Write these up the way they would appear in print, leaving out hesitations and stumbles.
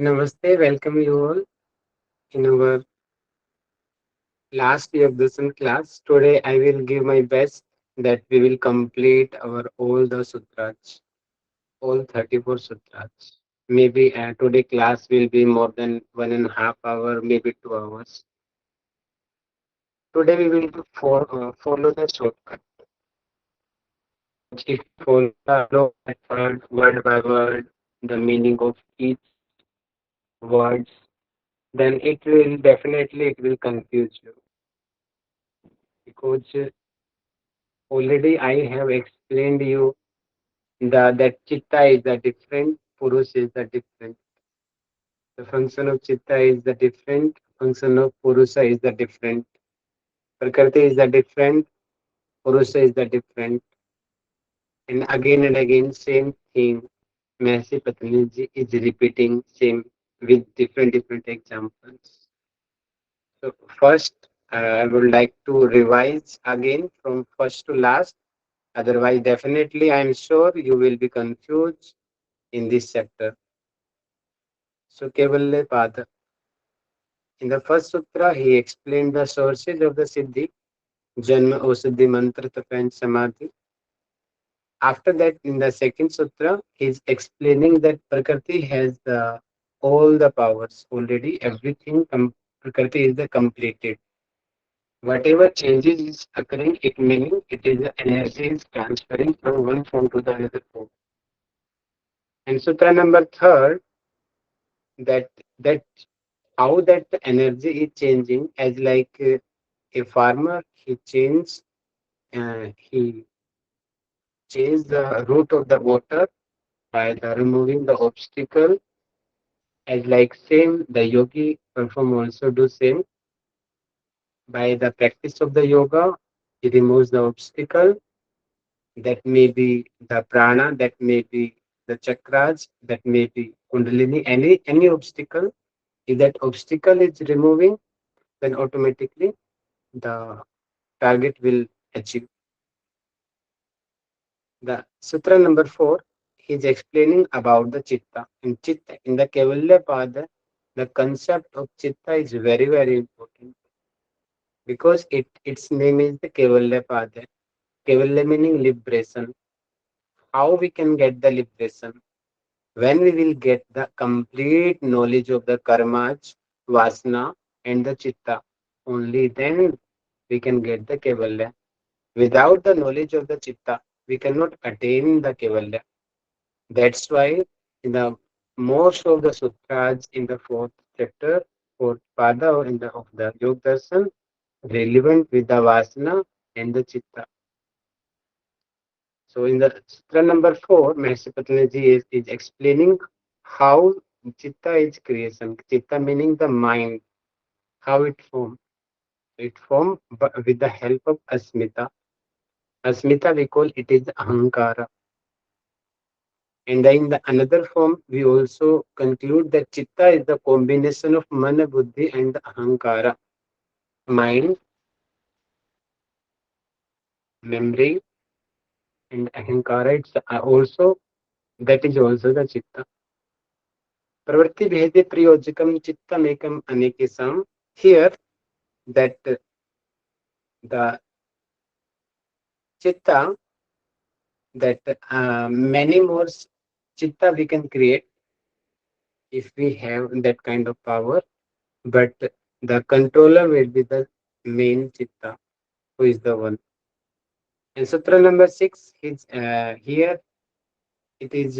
Namaste, welcome you all in our last Yogdasan class. Today I will give my best that we will complete our all the sutras, all 34 sutras. Maybe today class will be more than 1.5 hour, maybe 2 hours. Today we will follow the shortcut because if you follow the slow method, word by word, the meaning of each words, then it will confuse you because already I have explained you that chitta is the different, purus is the different. The function of chitta is the different, function of purusa is the different. Prakriti is the different, purusa is the different. And again, same thing. Mahasi Patanjali is repeating same with different examples. So first, I would like to revise again from first to last. Otherwise, definitely, I am sure you will be confused in this chapter. So, Kaivalya Pada. In the first sutra, he explained the sources of the Siddhi, Janma, Osiddhi, Mantra, Tapa, and Samadhi. After that, in the second sutra, he is explaining that Prakriti has all the powers already. Everything, Prakriti is the completed. Whatever changes is occurring, it meaning it is the energy is transferring from one form to the another form. And sutra number third, that how that the energy is changing as like a farmer he change the route of the water by the removing the obstacle as like same the yogi perform also do same by the practice of the yoga he removes the obstacle that may be the prana, that may be the chakras, that may be kundalini, any obstacle. If that obstacle is removing, then automatically the target will achieve. The sutra number 4 is explaining about the chitta. In chitta, in the Kaivalya Pada, the concept of chitta is very important because its name is the Kaivalya Pada. Kaivalya meaning liberation. How we can get the liberation? When we will get the complete knowledge of the karmas, vasana, and the chitta, only then we can get the Kaivalya. Without the knowledge of the chitta, we cannot attain the Kaivalya. That's why in the most of the sutras in the fourth chapter, fourth pada or in the of the Yog Darshan, relevant with the Vasana and the Chitta. So in the sutra number 4, Mahasi Patanjali is explaining how Chitta is creation. Chitta meaning the mind, how it forms. It forms with the help of Asmita. Asmita we call it is Ahankara. And in the another form, we also conclude that Chitta is the combination of Mana, Buddhi, and the Ahankara, mind, memory, and Ahankara. It's also that is also the Chitta. Pravritti Bhede Priyojikam Chitta Mekam Anekesam. Here, that the Chitta, that many more Chitta we can create if we have that kind of power, but the controller will be the main Chitta, who is the one. And sutra number 6 is here it is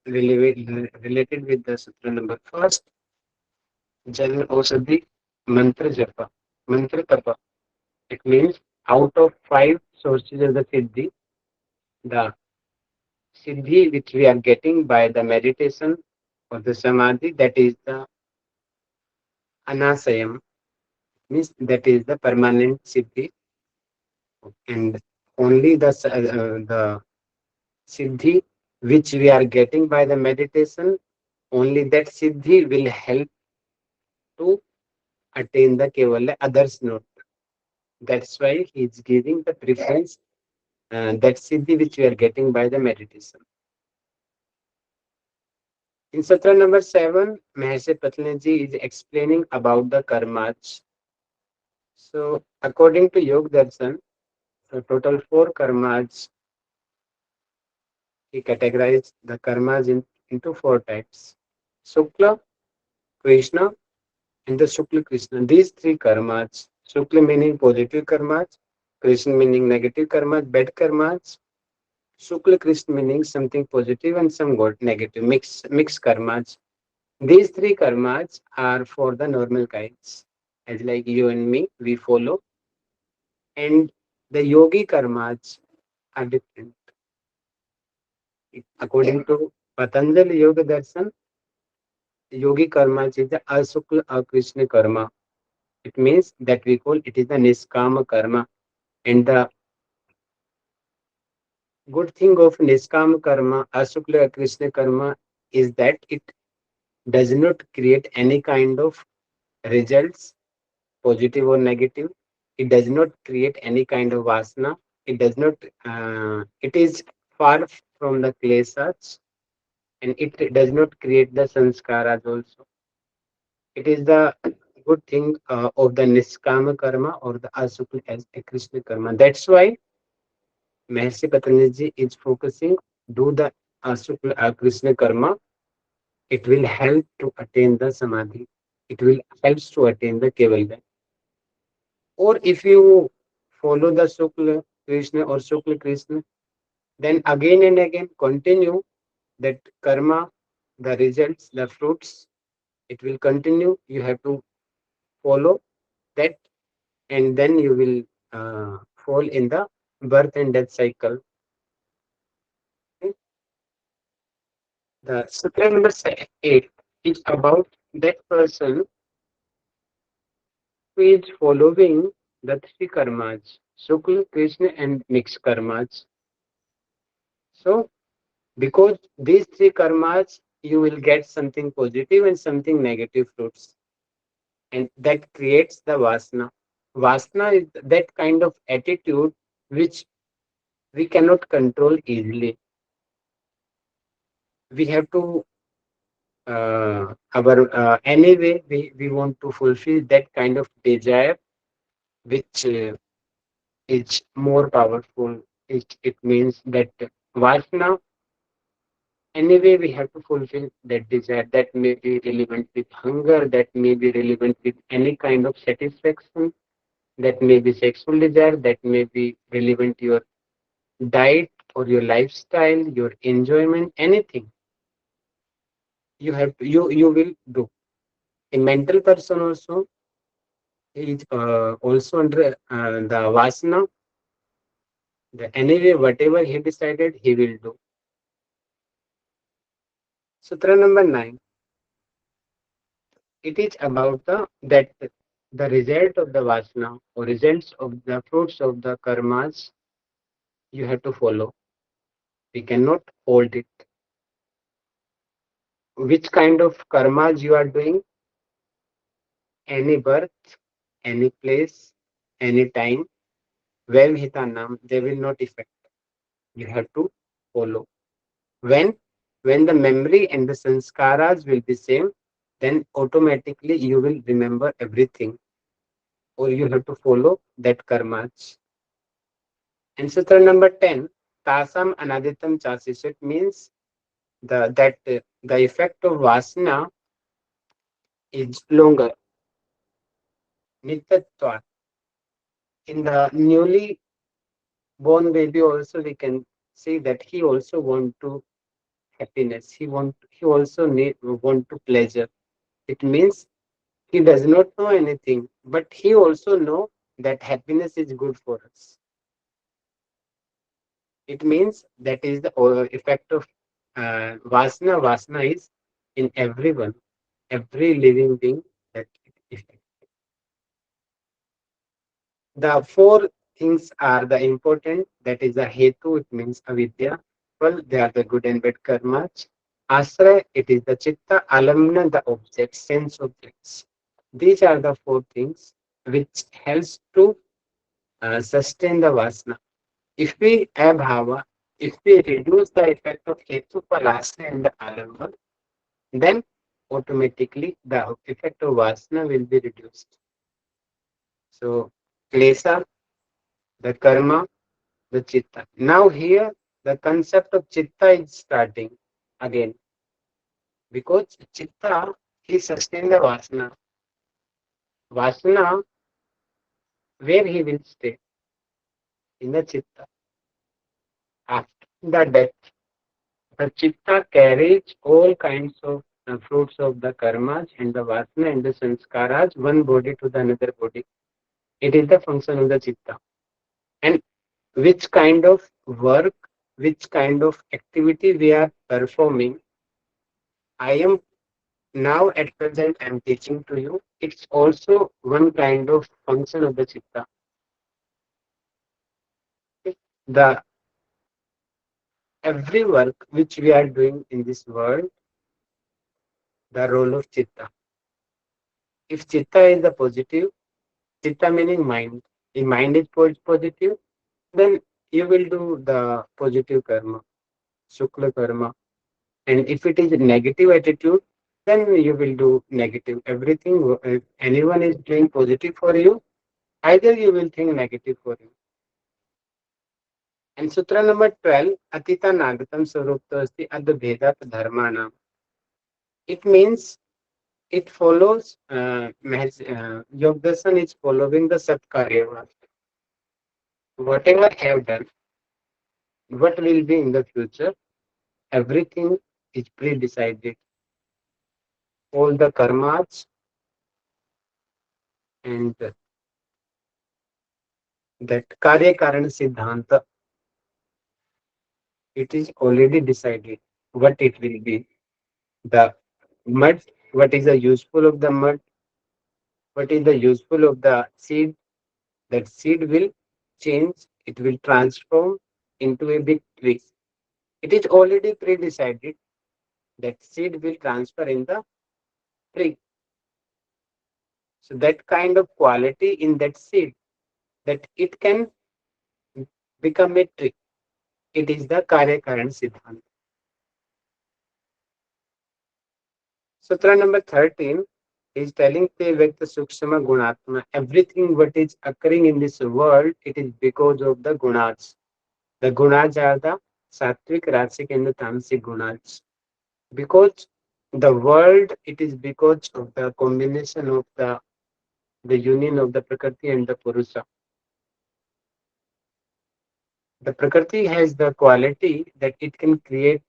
related with the sutra number first, Jan Osadi Mantra Japa, Mantra Tapa. It means out of 5 sources of the Siddhi which we are getting by the meditation or the Samadhi, that is the Anasayam, means that is the permanent Siddhi, and only the Siddhi which we are getting by the meditation, only that Siddhi will help to attain the Kevala, others not. That's why he is giving the preference that Siddhi which we are getting by the meditation. In Sutra number 7, Mahasi Patanjali is explaining about the karmas. So, according to Yoga Darshan, so total four karmas, he categorized the karmas into four types: Sukla, Krishna, and the Shukla Krishna. These three karmas, Shukla meaning positive karmas, Krishna meaning negative karmas, bad karmas, Shukla Krishna meaning something positive and some good negative, mix karmas. These three karmas are for the normal kinds, as like you and me, we follow, and the yogi karmas are different. According to Patanjali Yoga Darshan, yogi karmas is the asukla akrishna karma. It means that we call it is the niskama karma. And the good thing of niskama karma, asukla akrishna karma, is that it does not create any kind of results, positive or negative. It does not create any kind of vasana. It does not. It is far from the kleshas, and it does not create the sanskaras also. It is the good thing of the niskama karma or the asukla as a krishna karma. That's why Mahasi Patanjali is focusing do the asukla krishna karma. It will help to attain the samadhi. It will helps to attain the Kaivalya. Or if you follow the Shukla Krishna or Shukla Krishna, then again and again continue that karma, the results, the fruits, it will continue. You have to follow that, and then you will fall in the birth and death cycle. Okay? The sutra number 8 is about that person who is following the three karmas, Shukla, Krishna, and mixed karmas. So, because these three karmas, you will get something positive and something negative fruits, and that creates the vasana. Vasana is that kind of attitude which we cannot control easily. We have to our anyway we want to fulfill that kind of desire which is more powerful. It means that vasana. Anyway, we have to fulfill that desire that may be relevant with hunger, that may be relevant with any kind of satisfaction, that may be sexual desire, that may be relevant to your diet or your lifestyle, your enjoyment, anything. You will do. A mental person also is also under the vasana. The anyway, whatever he decided, he will do. Sutra number 9. It is about the result of the vasana or results of the fruits of the karmas you have to follow. We cannot hold it. Which kind of karmas you are doing, any birth, any place, any time, when hitanam, they will not affect. You have to follow. When when the memory and the sanskaras will be same, then automatically you will remember everything, or you have to follow that karmas. And sutra number 10, tasam anaditam chasisut means the effect of vasana is longer. Nityatva. In the newly born baby also we can see that he also want to happiness. He also want to pleasure. It means he does not know anything, but he also know that happiness is good for us. It means that is the effect of vasana. Vasana is in everyone, every living being. That effect. The four things are the important. That is the hetu. It means avidya. Well, they are the good and bad karmas. Asra. It is the chitta. Alamna. The objects, sense objects. These are the four things which helps to sustain the vasana. If we abhava, if we reduce the effect of hetu, palasya, and the alamba, then automatically the effect of vasana will be reduced. So klesa, the karma, the chitta. Now here the concept of chitta is starting again because chitta he sustains the vasana. Vasana where he will stay in the chitta after the death. The chitta carries all kinds of fruits of the karmas and the vasana and the sanskaras, one body to the another body. It is the function of the chitta. And which kind of work, which kind of activity we are performing, I am now at present I am teaching to you. It's also one kind of function of the chitta. The every work which we are doing in this world, the role of chitta. If chitta is the positive, chitta meaning mind. If mind is positive, then you will do the positive karma, Shukla karma. And if it is a negative attitude, then you will do negative. Everything, if anyone is doing positive for you, either you will think negative for you. And Sutra number 12, Atita Nagatam Saruptasti Adbhedat Dharmanam. It means it follows, Yogdasan is following the Satkarya. Whatever have done, what will be in the future, everything is pre-decided. All the karmas and that Karya Karana Siddhanta, it is already decided what it will be. The mud, what is the useful of the mud, what is the useful of the seed, that seed will change, it will transform into a big tree. It is already pre-decided that seed will transfer in the tree. So that kind of quality in that seed, that it can become a tree. It is the Karya Karan Siddhanta. Sutra number 13 is telling Te Vyakta Sukshama Gunatma. Everything what is occurring in this world, it is because of the gunas. The gunas are the sattvic, rasic, and the tamasic gunas. Because the world, it is because of the combination of the union of the Prakriti and the Purusha. The Prakriti has the quality that it can create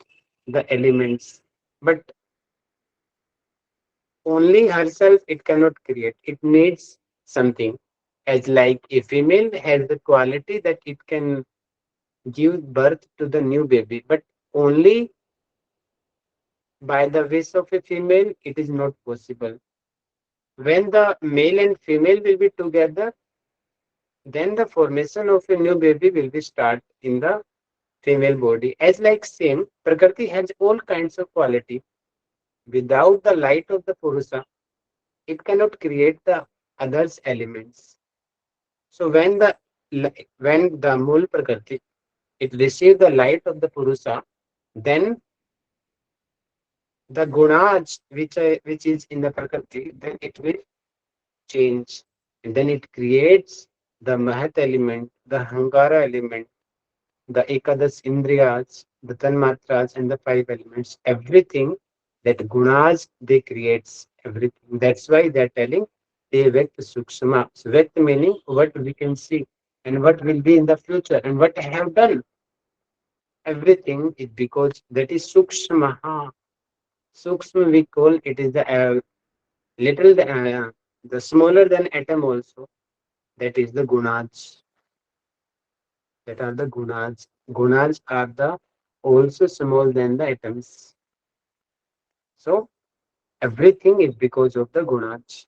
the elements, but only herself it cannot create. It needs something. As like a female has the quality that it can give birth to the new baby, but only by the wish of a female it is not possible. When the male and female will be together, then the formation of a new baby will be start in the female body. As like same, Prakriti has all kinds of quality. Without the light of the Purusha, it cannot create the others elements. So when the Mool Prakriti it receives the light of the Purusha, then the gunas which is in the Prakriti, then it will change, and then it creates the Mahat element, the Hankara element, the Ekadas Indriyas, the Tanmatras, and the five elements. Everything that gunas they creates everything. That's why they're telling they Vyakt Sukshma. So Vyakt meaning what we can see and what will be in the future and what I have done. Everything is because that is Sukshma. Sukshma we call it is the little the smaller than atom also. That is the gunas. That are the gunas. Gunas are the also small than the atoms. So everything is because of the gunas.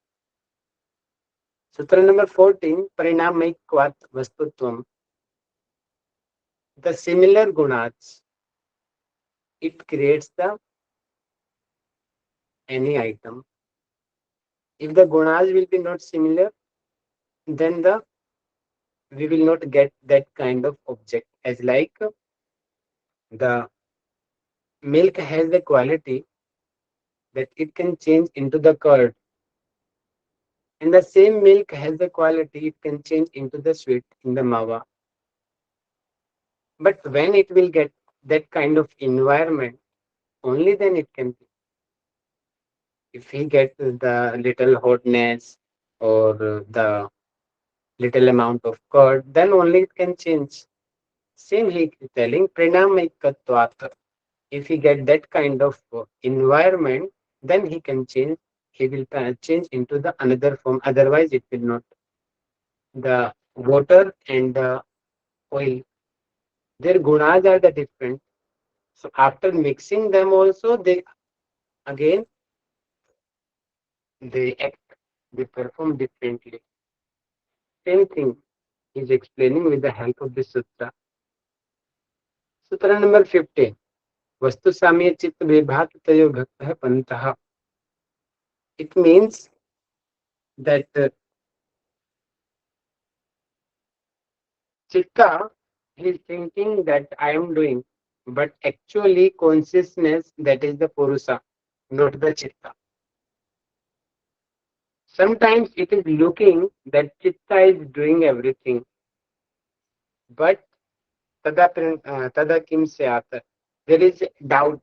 Sutra number 14, Parinamaikwat Vastutvam. The similar gunas, it creates the any item. If the gunas will be not similar, then we will not get that kind of object. As like the milk has the quality that it can change into the curd. And the same milk has the quality, it can change into the sweet in the mawa. But when it will get that kind of environment, only then it can be. If he gets the little hotness or the little amount of curd, then only it can change. Same he is telling pranamikatvat. If he get that kind of environment, then he can change. He will change into the another form. Otherwise, it will not. The water and the oil, their gunas are the different. So after mixing them, also they again they act, they perform differently. Same thing is explaining with the help of the sutra. Sutra number 15. Vastu samya chitta vibhat tayo bhaktah pantah. It means that Chitta is thinking that I am doing, but actually consciousness that is the Purusa, not the Chitta. Sometimes it is looking that Chitta is doing everything, but tada kim syat. There is doubt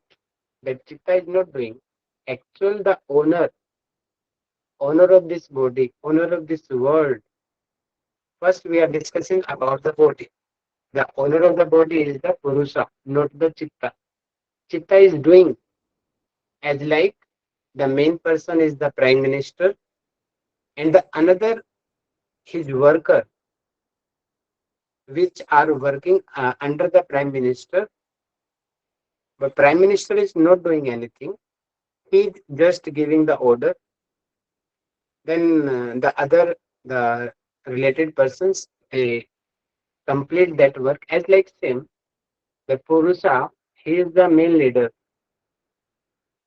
that Chitta is not doing. Actual the owner of this body, owner of this world. First we are discussing about the body. The owner of the body is the Purusa, not the Chitta. Chitta is doing as like the main person is the prime minister and the another his worker which are working under the prime minister, but prime minister is not doing anything, he is just giving the order. Then the related persons complete that work as like same. The Purusa, he is the main leader.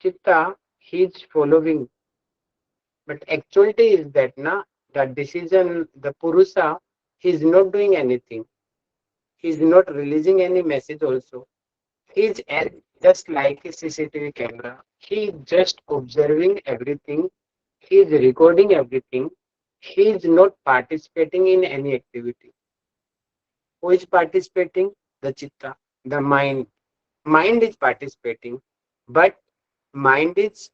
Chitta, he is following. But actuality is that na the decision, the Purusa, he is not doing anything. He is not releasing any message also. He is just like a CCTV camera. He is just observing everything. He is recording everything. He is not participating in any activity. Who is participating? The Chitta, the mind. Mind is participating, but mind is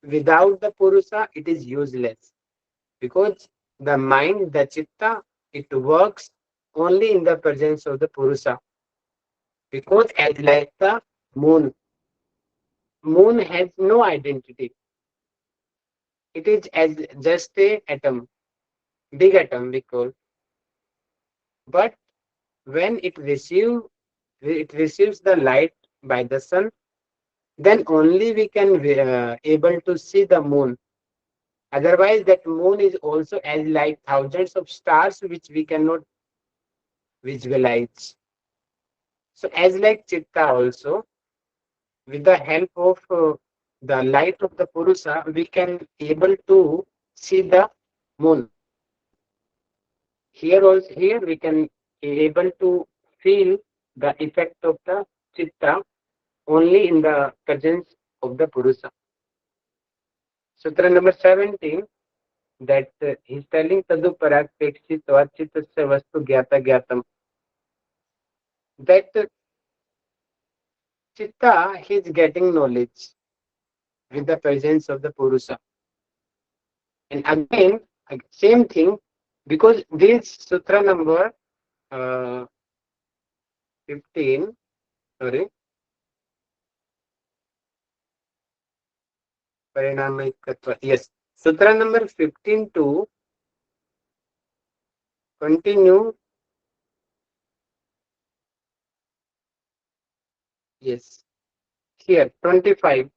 without the Purusa, it is useless because the mind, the Chitta, it works only in the presence of the Purusa. Because as like the moon, moon has no identity. It is as just a atom, big atom we call. But when it receives the light by the sun, then only we can able to see the moon. Otherwise, that moon is also as like thousands of stars which we cannot visualize. So as like Chitta also, with the help of the light of the Purusa, we can able to see the moon. Here we can able to feel the effect of the Chitta only in the presence of the Purusa. Sutra number 17, that he's telling tadu parakpekshitva chittasya vastu gyata gyatam. That Chitta, he's getting knowledge with the presence of the Purusa. And again, same thing, because this sutra number uh, 15, sorry, parinamikatva, yes, sutra number 15 to continue, yes, here, 25.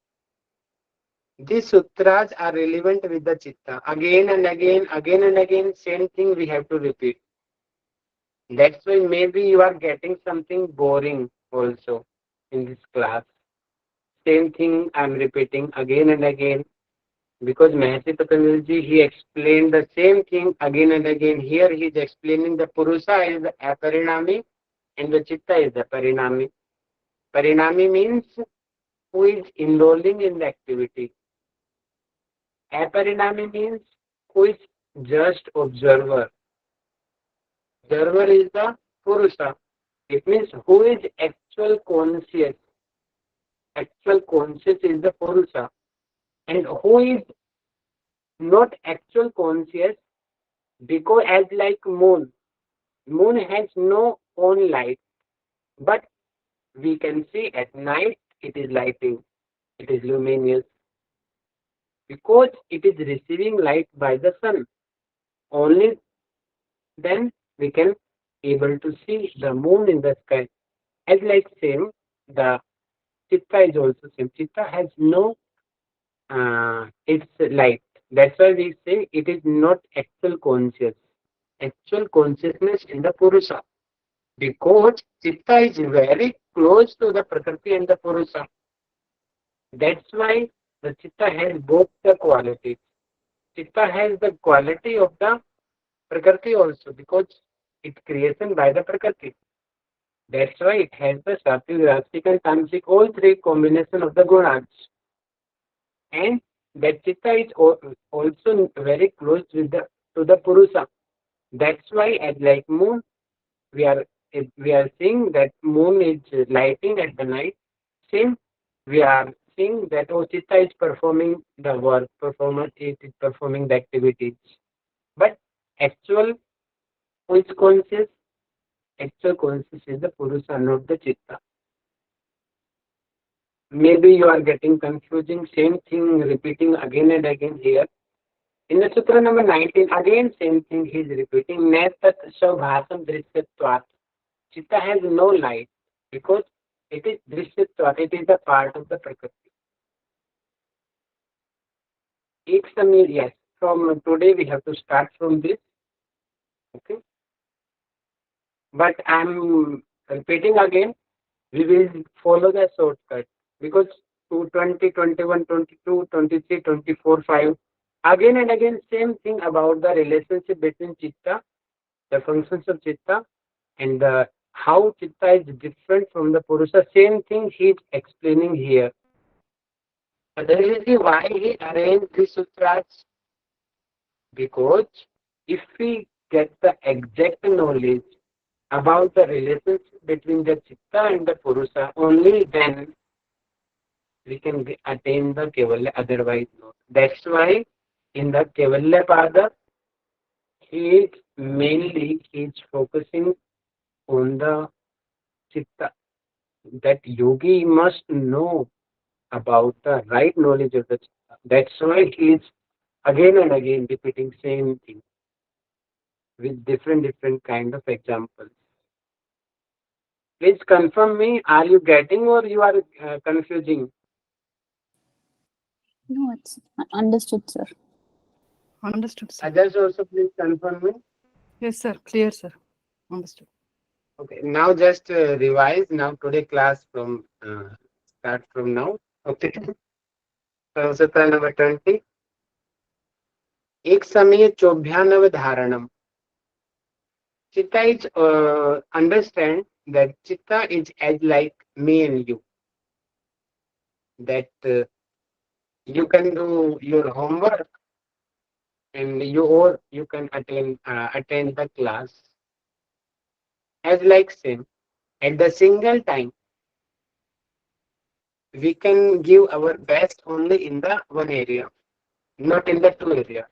These sutras are relevant with the chitta. Again and again, same thing we have to repeat. That's why maybe you are getting something boring also in this class. Same thing I'm repeating again and again because Mahasi Patanjali he explained the same thing again and again. Here he is explaining the Purusa is the aparinami and the Chitta is the parinami. Parinami means who is enrolling in the activity. Aparinami means who is just observer. Observer is the Purusha. It means who is actual conscious. Actual conscious is the Purusha. And who is not actual conscious, because as like moon has no own light, but we can see at night it is lighting, it is luminous, because it is receiving light by the sun. Only then we can able to see the moon in the sky. As like same, the Chitta is also same. Chitta has no its light. That's why we say it is not actual conscious. Actual consciousness in the Purusha. Because Chitta is very close to the Prakriti and the Purusha. That's why the Chitta has both the qualities. Chitta has the quality of the Prakriti also, because it creation by the Prakriti. That's why it has the Sattvic, Rajasic and Tamasic, all three combination of the gunas. And that Chitta is also very close with the to the Purusha. That's why at like moon, we are we are seeing that moon is lighting at the night. Same, we are seeing that Chitta is performing the work, performance it is performing the activities. But actual who is conscious, actual conscious is the Purusha, not the Chitta. Maybe you are getting confusing, same thing repeating again and again here. In the Sutra number 19, again same thing he is repeating. Netat Shabhasam Drishyatvat. Chitta has no light because it is Drishyatvat, it is a part of the Prakriti. Ek Samir, yes. From today we have to start from this. Okay. But I'm repeating again, we will follow the shortcut because 220, 21, 22, 23, 24, 5. Again and again, same thing about the relationship between Chitta, the functions of Chitta, and how Chitta is different from the Purusha. Same thing he is explaining here. That is why he arranged the sutras. Because if we get the exact knowledge about the relationship between the Chitta and the Purusha, only then we can attain the Kaivalya, otherwise not. That's why in the Kaivalya Pada, he is focusing on the Chitta. That yogi must know about the right knowledge of the Chitta. That's why he is again and again repeating same thing with different kind of examples. Please confirm me, are you getting or you are confusing? No, it's understood, sir. Understood, sir. Others also please confirm me. Yes, sir. Clear, sir. Understood. Okay, now just revise. Now today class from start from now. Okay. So Sutra number 20. एक समय चोभ्यानव धारणम. Chitta is understand that Chitta is as like me and you. That you can do your homework and you can attend the class as like same. At the single time, we can give our best only in the one area, not in the two area.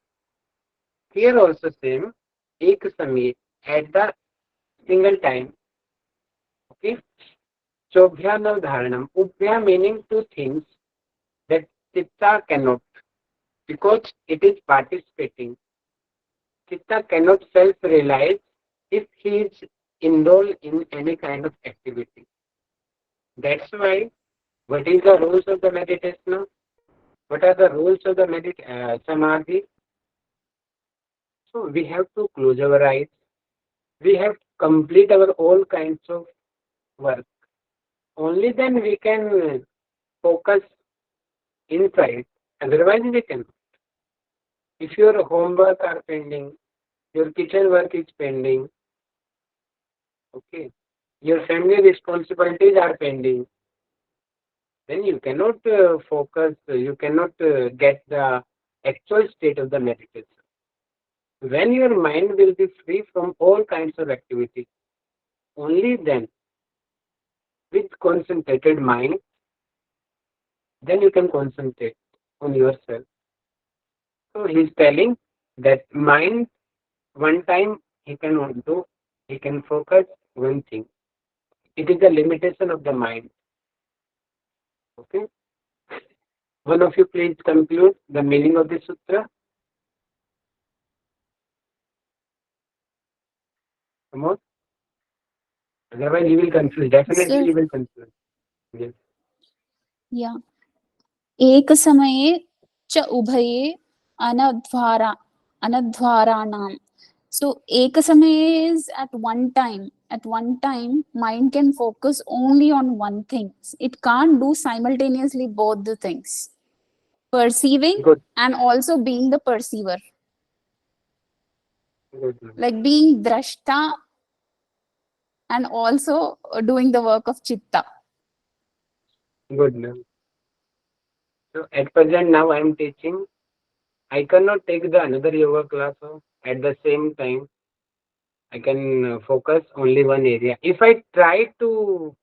Here also same, ek samay, at the single time. Okay. Chobhya nav dharanam. Ubhya meaning two things that Chitta cannot, because it is participating. Chitta cannot self-realize if he is enrolled in any kind of activity. That's why, what is the rules of the meditation? What are the rules of the samadhi? So we have to close our eyes. We have to complete our all kinds of work. Only then we can focus inside. Otherwise we can. If your homework are pending, your kitchen work is pending, okay, your family responsibilities are pending, then you cannot focus, you cannot get the actual state of the meditation. When your mind will be free from all kinds of activity, only then, with concentrated mind, then you can concentrate on yourself. So he's telling that mind, one time he can do, he can focus one thing. It is the limitation of the mind. Okay. One of you please conclude the meaning of this sutra. Come on. Otherwise you will confuse. Definitely Sir, you will confuse. Yes. yeah. एकसमये च उभये अनध्वारा anadhvaranam. So ekasamaye is at one time. At one time, mind can focus only on one thing. It can't do simultaneously both the things. Perceiving Good. and also being the perceiver. Good. Like being drashta and also doing the work of chitta. Good. Ma'am. So at present now I am teaching. I cannot take the another yoga class at the same time. I can focus only one area. If I try to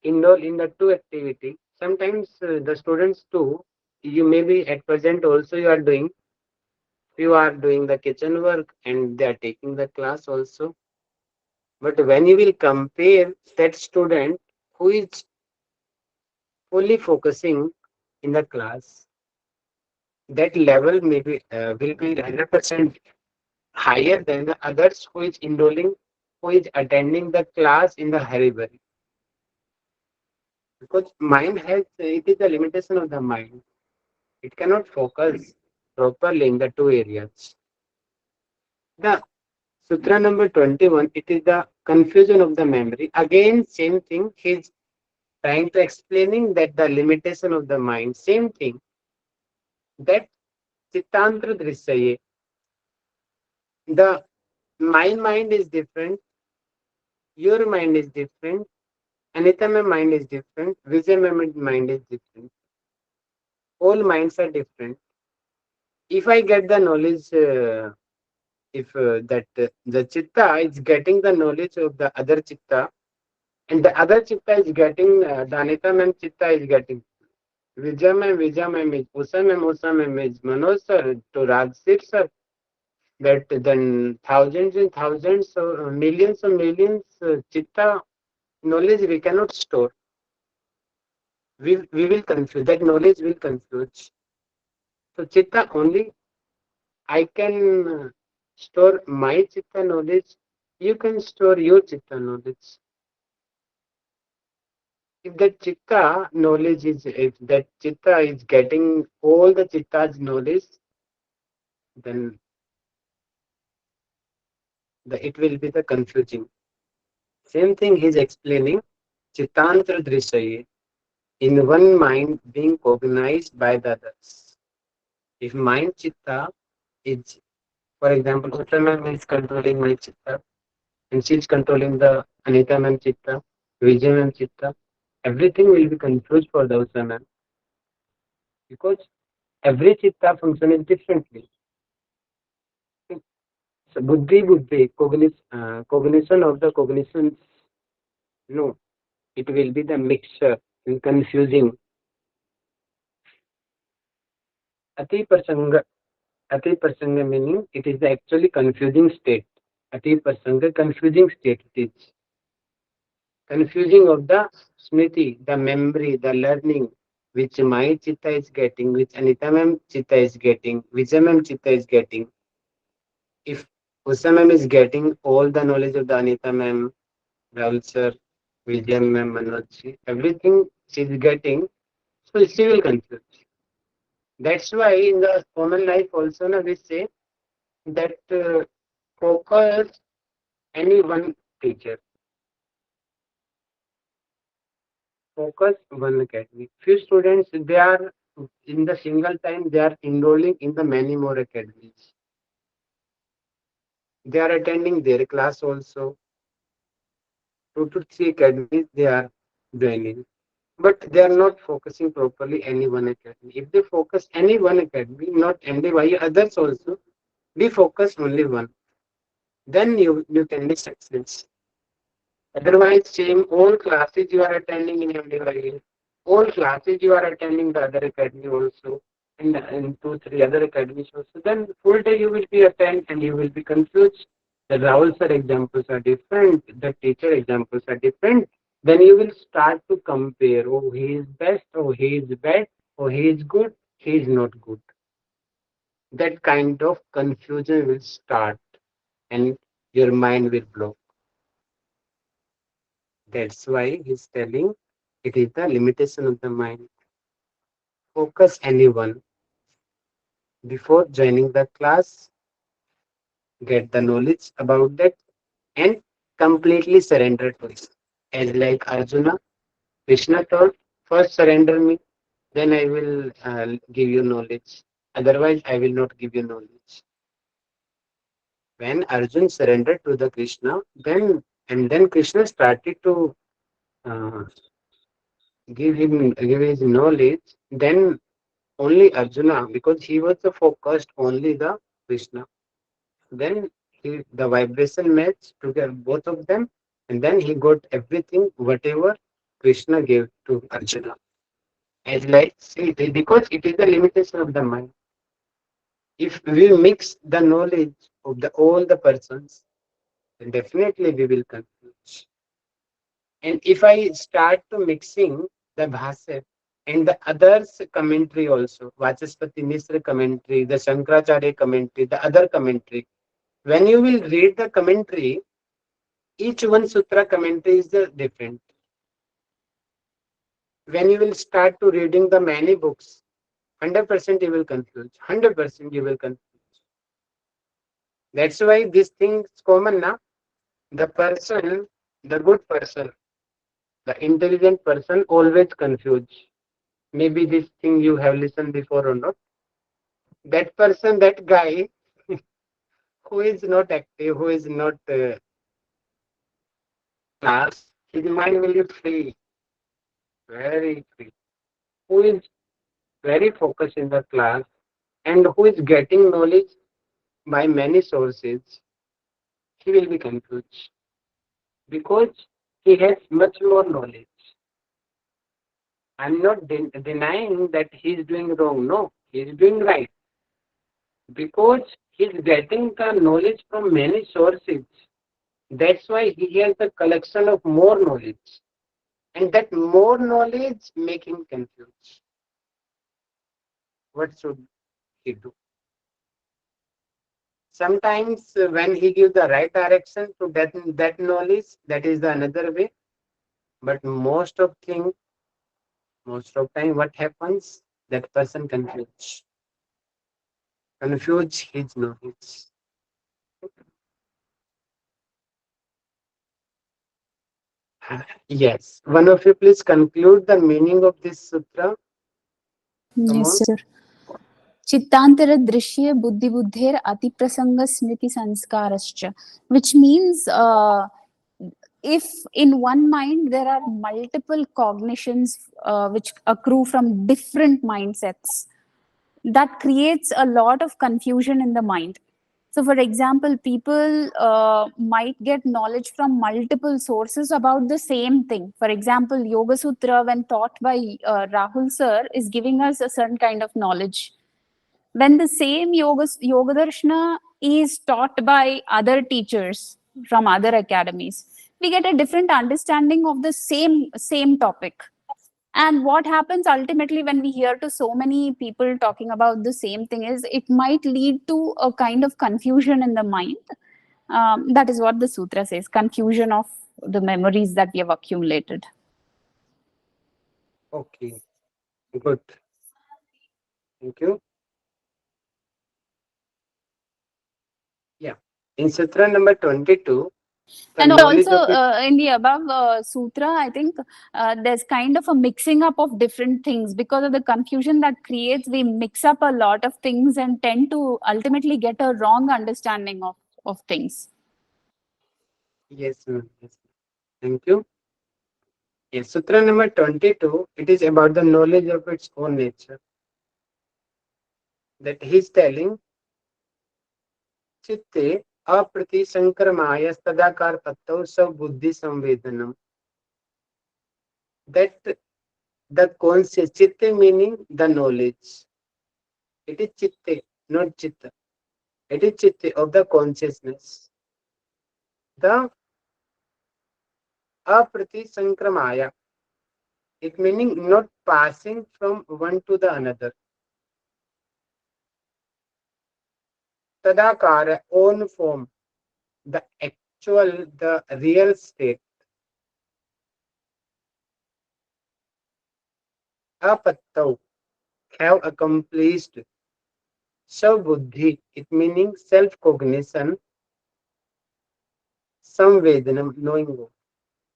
enroll in the two activity, sometimes the students too, you may be at present also you are doing the kitchen work and they are taking the class also. But when you will compare that student who is fully focusing in the class, that level maybe will be 100% higher than the others who is enrolling, who is attending the class in the hurry burry. Because mind has, it is the limitation of the mind. It cannot focus properly in the two areas. The Sutra number 21, it is the confusion of the memory. Again, same thing. He's trying to explaining that the limitation of the mind, same thing. That Chittantra Drishaye, the my mind is different, your mind is different, Anita my mind is different, Vijay my mind is different. All minds are different. If I get the knowledge, if that the Chitta is getting the knowledge of the other Chitta, and the other Chitta is getting, the Anita ma'am Chitta is getting. Vijay ma'am is, Usa ma'am is, Manoj sir, to Rajsir sir, that then thousands and thousands, millions and millions Chitta knowledge we cannot store. We will confuse, that knowledge will confuse. So Chitta only, I can store my Chitta knowledge, you can store your Chitta knowledge. If that Chitta knowledge is, if that Chitta is getting all the Chitta's knowledge, then it will be the confusing. Same thing he is explaining, Chittantra Drishaye, in one mind being cognized by the others. If mind Chitta is, for example, Uttama is controlling my Chitta, and she is controlling the Anita ma'am Chitta, Vijay ma'am Chitta, everything will be confused for the Uttama, because every Chitta function is differently. So buddhi, cognition of the cognitions, no, it will be the mixture and confusing. Ati prasanga, ati prasanga meaning it is the actually confusing state. Ati prasanga, confusing state it is. Confusing of the smriti, the memory, the learning, which my chitta is getting, which Anita ma'am chitta is getting, Vijay ma'am chitta is getting. If Usha ma'am is getting all the knowledge of the Anita ma'am, Rahul sir, Vijay ma'am, Manoj, everything she is getting, so she will confuse. That's why in the common life also na, we say that focus any one teacher, focus one academy. Few students they are in the single time they are enrolling in the many more academies. They are attending their class also. 2 to 3 academies they are joining. but they are not focusing properly any one academy. If they focus any one academy, not MDYA, others also, we focus only one. Then you can be success. Otherwise, same all classes you are attending in MDYA, all classes you are attending the other academy also, and in two, three other academies also. Then full day you will be attend and you will be confused. The Rahul sir examples are different. The teacher examples are different. Then you will start to compare. Oh, he is best. Oh, he is bad. Oh, he is good. He is not good. That kind of confusion will start, and your mind will block. That's why he's telling it is the limitation of the mind. Focus anyone before joining the class, get the knowledge about that, and completely surrender to it. As like Arjuna, Krishna told, first surrender me, then I will give you knowledge. Otherwise, I will not give you knowledge. When Arjun surrendered to the Krishna, then Krishna started to uh, give his knowledge. Then only Arjuna, because he was the focused only the Krishna. Then the vibration matched together both of them, and then he got everything whatever Krishna gave to Arjuna. As like see, because it is the limitation of the mind. If we mix the knowledge of the all the persons, then definitely we will confuse. And if I start to mixing the bhasha and the others commentary also, Vachaspati Misra commentary, the Shankaracharya commentary, the other commentary, when you will read the commentary, each one sutra commentary is different. When you will start to reading the many books, 100% you will confuse. 100% you will confuse. That's why this thing is common now. The person, the good person, the intelligent person always confused. Maybe this thing you have listened before or not. That person, that guy who is not active, who is not class, his mind will be free, very free. Who is very focused in the class and who is getting knowledge by many sources, he will be confused because he has much more knowledge. I'm not denying that he is doing wrong. No, he is doing right because he is getting the knowledge from many sources. That's why he has a collection of more knowledge, and that more knowledge make him confused. What should he do? Sometimes when he gives the right direction to that knowledge, that is the another way. But most of time, what happens? That person confuse his knowledge. Yes. One of you please conclude the meaning of this sutra. Come Yes, on. sir. Chittantara drishya buddhi buddher ati prasanga smriti sanskarascha, which means if in one mind there are multiple cognitions which accrue from different mindsets, that creates a lot of confusion in the mind. So, for example, people might get knowledge from multiple sources about the same thing. For example, Yoga Sutra, when taught by Rahul sir, is giving us a certain kind of knowledge. When the same Yoga Darshana is taught by other teachers from other academies, we get a different understanding of the same topic. And what happens ultimately when we hear to so many people talking about the same thing is it might lead to a kind of confusion in the mind. That is what the sutra says, confusion of the memories that we have accumulated. Okay. Good. Thank you. Yeah. In sutra number 22, the And knowledge also of it. in the above sutra, I think there's kind of a mixing up of different things because of the confusion that creates. We mix up a lot of things and tend to ultimately get a wrong understanding of things. Yes, ma'am. Yes. Thank you. Yes, Sutra number 22, it is about the knowledge of its own nature. That he's telling, Chitte aprati sankramaya tadakar pattau sa buddhi samvedanam. That the conscious, Chitte meaning the knowledge. It is Chitte, not Chitta. It is Chitte of the consciousness. The aprati sankramaya. It meaning not passing from one to the another. Tadakara, own form, the actual, the real state. Apattau, have accomplished. Sabuddhi, it meaning self-cognition. Samvedanam, knowing.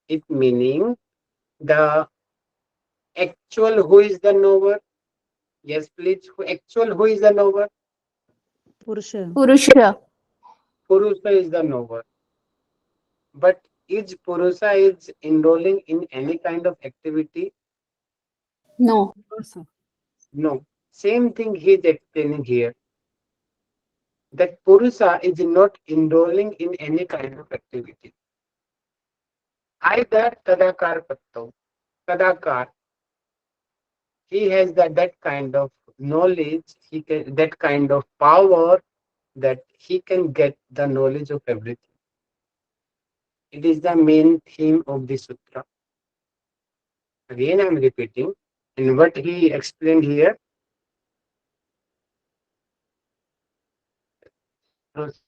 It meaning the actual who is the knower. Yes, please. Who is the knower? Pursha. Purusha. Purusha is the knower. But is Purusha is enrolling in any kind of activity? No. No, sir. No. Same thing he is explaining here. That Purusha is not enrolling in any kind of activity. Either Tadakar Patto. Tadakar, he has that kind of knowledge, he can that kind of power that he can get the knowledge of everything. It is the main theme of the sutra. Again, I am repeating, and what he explained here. Is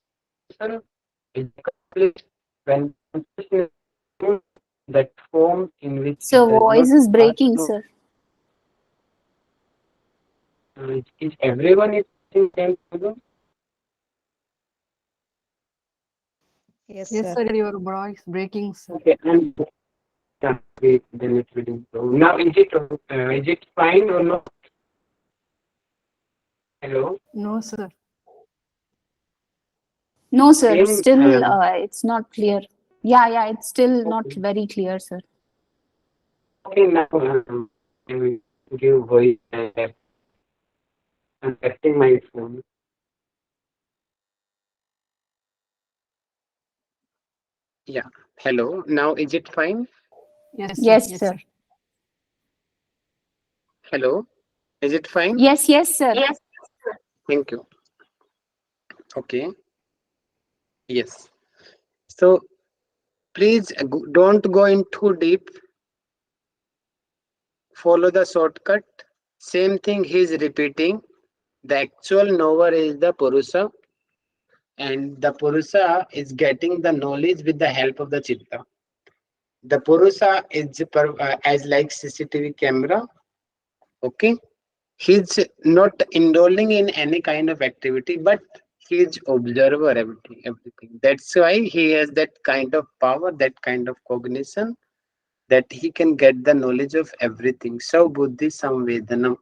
accomplished when consciousness is that form in which So it does not voice is pass breaking, through. sir. Is everyone is in same problem? Yes, Yes, sir. sir. Your voice breaking, sir. Okay, and wait, then it will improve. Now, is it fine or not? Hello. No, sir. No, sir. Same. Still, it's not clear. Yeah, it's still not Okay. very clear, sir. Okay, now I will give voice. I'm testing my phone. Yeah. Hello. Now, is it fine? Yes, sir. Yes, Yes, sir. sir. Hello. Is it fine? Yes, sir. Yes. Thank you. Okay. Yes. So please don't go in too deep. Follow the shortcut. Same thing he is repeating. The actual knower is the Purusha, and the Purusha is getting the knowledge with the help of the Chitta. The Purusha is as like CCTV camera. Okay. He's not enrolling in any kind of activity, but he's observer everything. That's why he has that kind of power, that kind of cognition, that he can get the knowledge of everything. So buddhi samvedanam.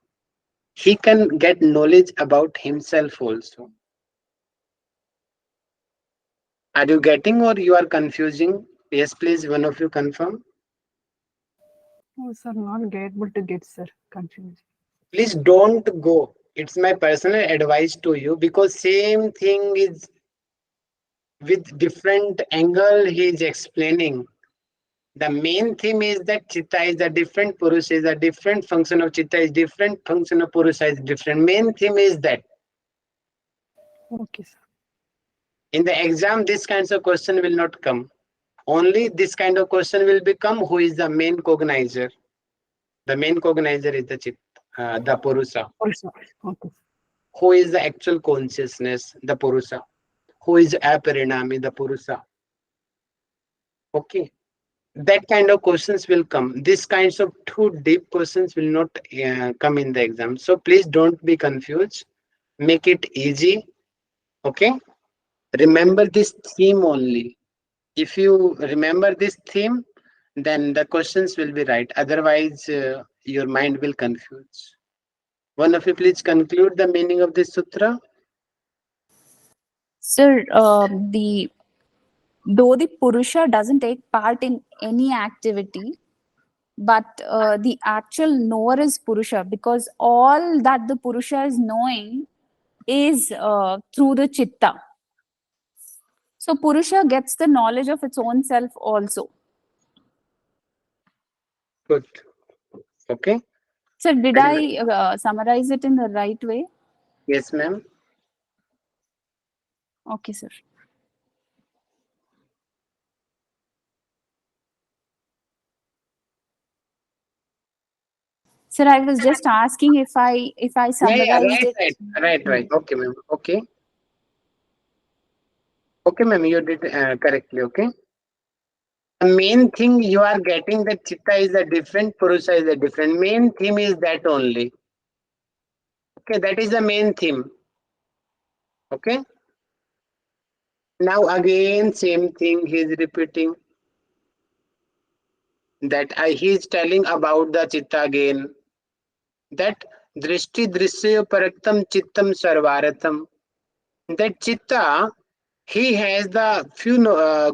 He can get knowledge about himself also. Are you getting or you are confusing? Yes, please, one of you confirm. Oh, sir, not able to get, sir. Confused. Please don't go. It's my personal advice to you, because same thing is with different angle he is explaining. The main theme is that Chitta is a different, Purusha is a different, function of Chitta is different, function of Purusha is different. Main theme is that. Okay, sir. In the exam, this kinds of question will not come. Only this kind of question will become, who is the main cognizer? The main cognizer is the Chitta, the Purusha. Pursha. Okay. Who is the actual consciousness? The Purusha. Who is aparinami? The Purusha. Okay. That kind of questions will come. These kinds of too deep questions will not come in the exam. So please don't be confused. Make it easy. Okay. Remember this theme only. If you remember this theme, then the questions will be right. Otherwise, your mind will confuse. One of you please conclude the meaning of this sutra. Sir, though the Purusha doesn't take part in any activity, but the actual knower is Purusha, because all that the Purusha is knowing is through the Chitta. So Purusha gets the knowledge of its own self also. Good. Okay. So did I summarize it in the right way? Yes, ma'am. Okay, sir. Sir, I was just asking if I Yeah, summarized it. right. Okay, ma'am. Okay. Okay, ma'am, you did correctly. Okay. The main thing you are getting that Chitta is a different, Purusha is a different. Main theme is that only. Okay, that is the main theme. Okay. Now again, same thing he is repeating. That he is telling about the Chitta again. That drishti drisya paraktam chittam sarvaratam. That Chitta, he has the few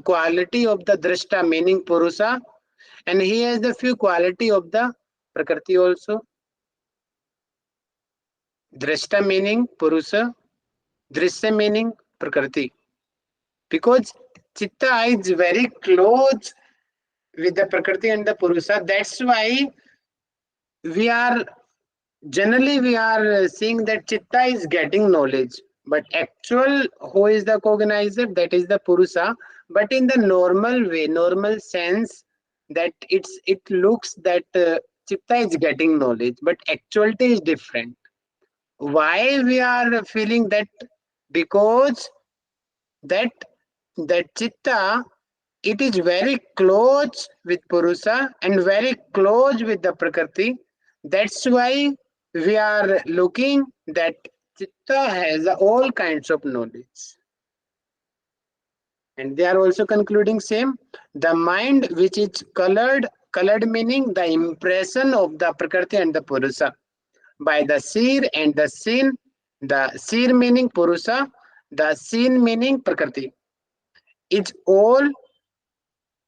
quality of the drishta, meaning Purusha, and he has the few quality of the Prakriti also. Drishta meaning Purusha, Drishya meaning Prakriti. Because Chitta is very close with the Prakriti and the Purusha. That's why we are generally we are seeing that Chitta is getting knowledge. But actual who is the cognizer? That is the Purusha. But in the normal way, normal sense, that it looks that Chitta is getting knowledge, but actuality is different. Why we are feeling that? Because that Chitta, it is very close with Purusha and very close with the Prakriti. That's why we are looking that Chitta has all kinds of knowledge. And they are also concluding same. The mind which is colored meaning the impression of the Prakriti and the Purusha by the seer and the seen, the seer meaning Purusha, the seen meaning Prakriti. It's all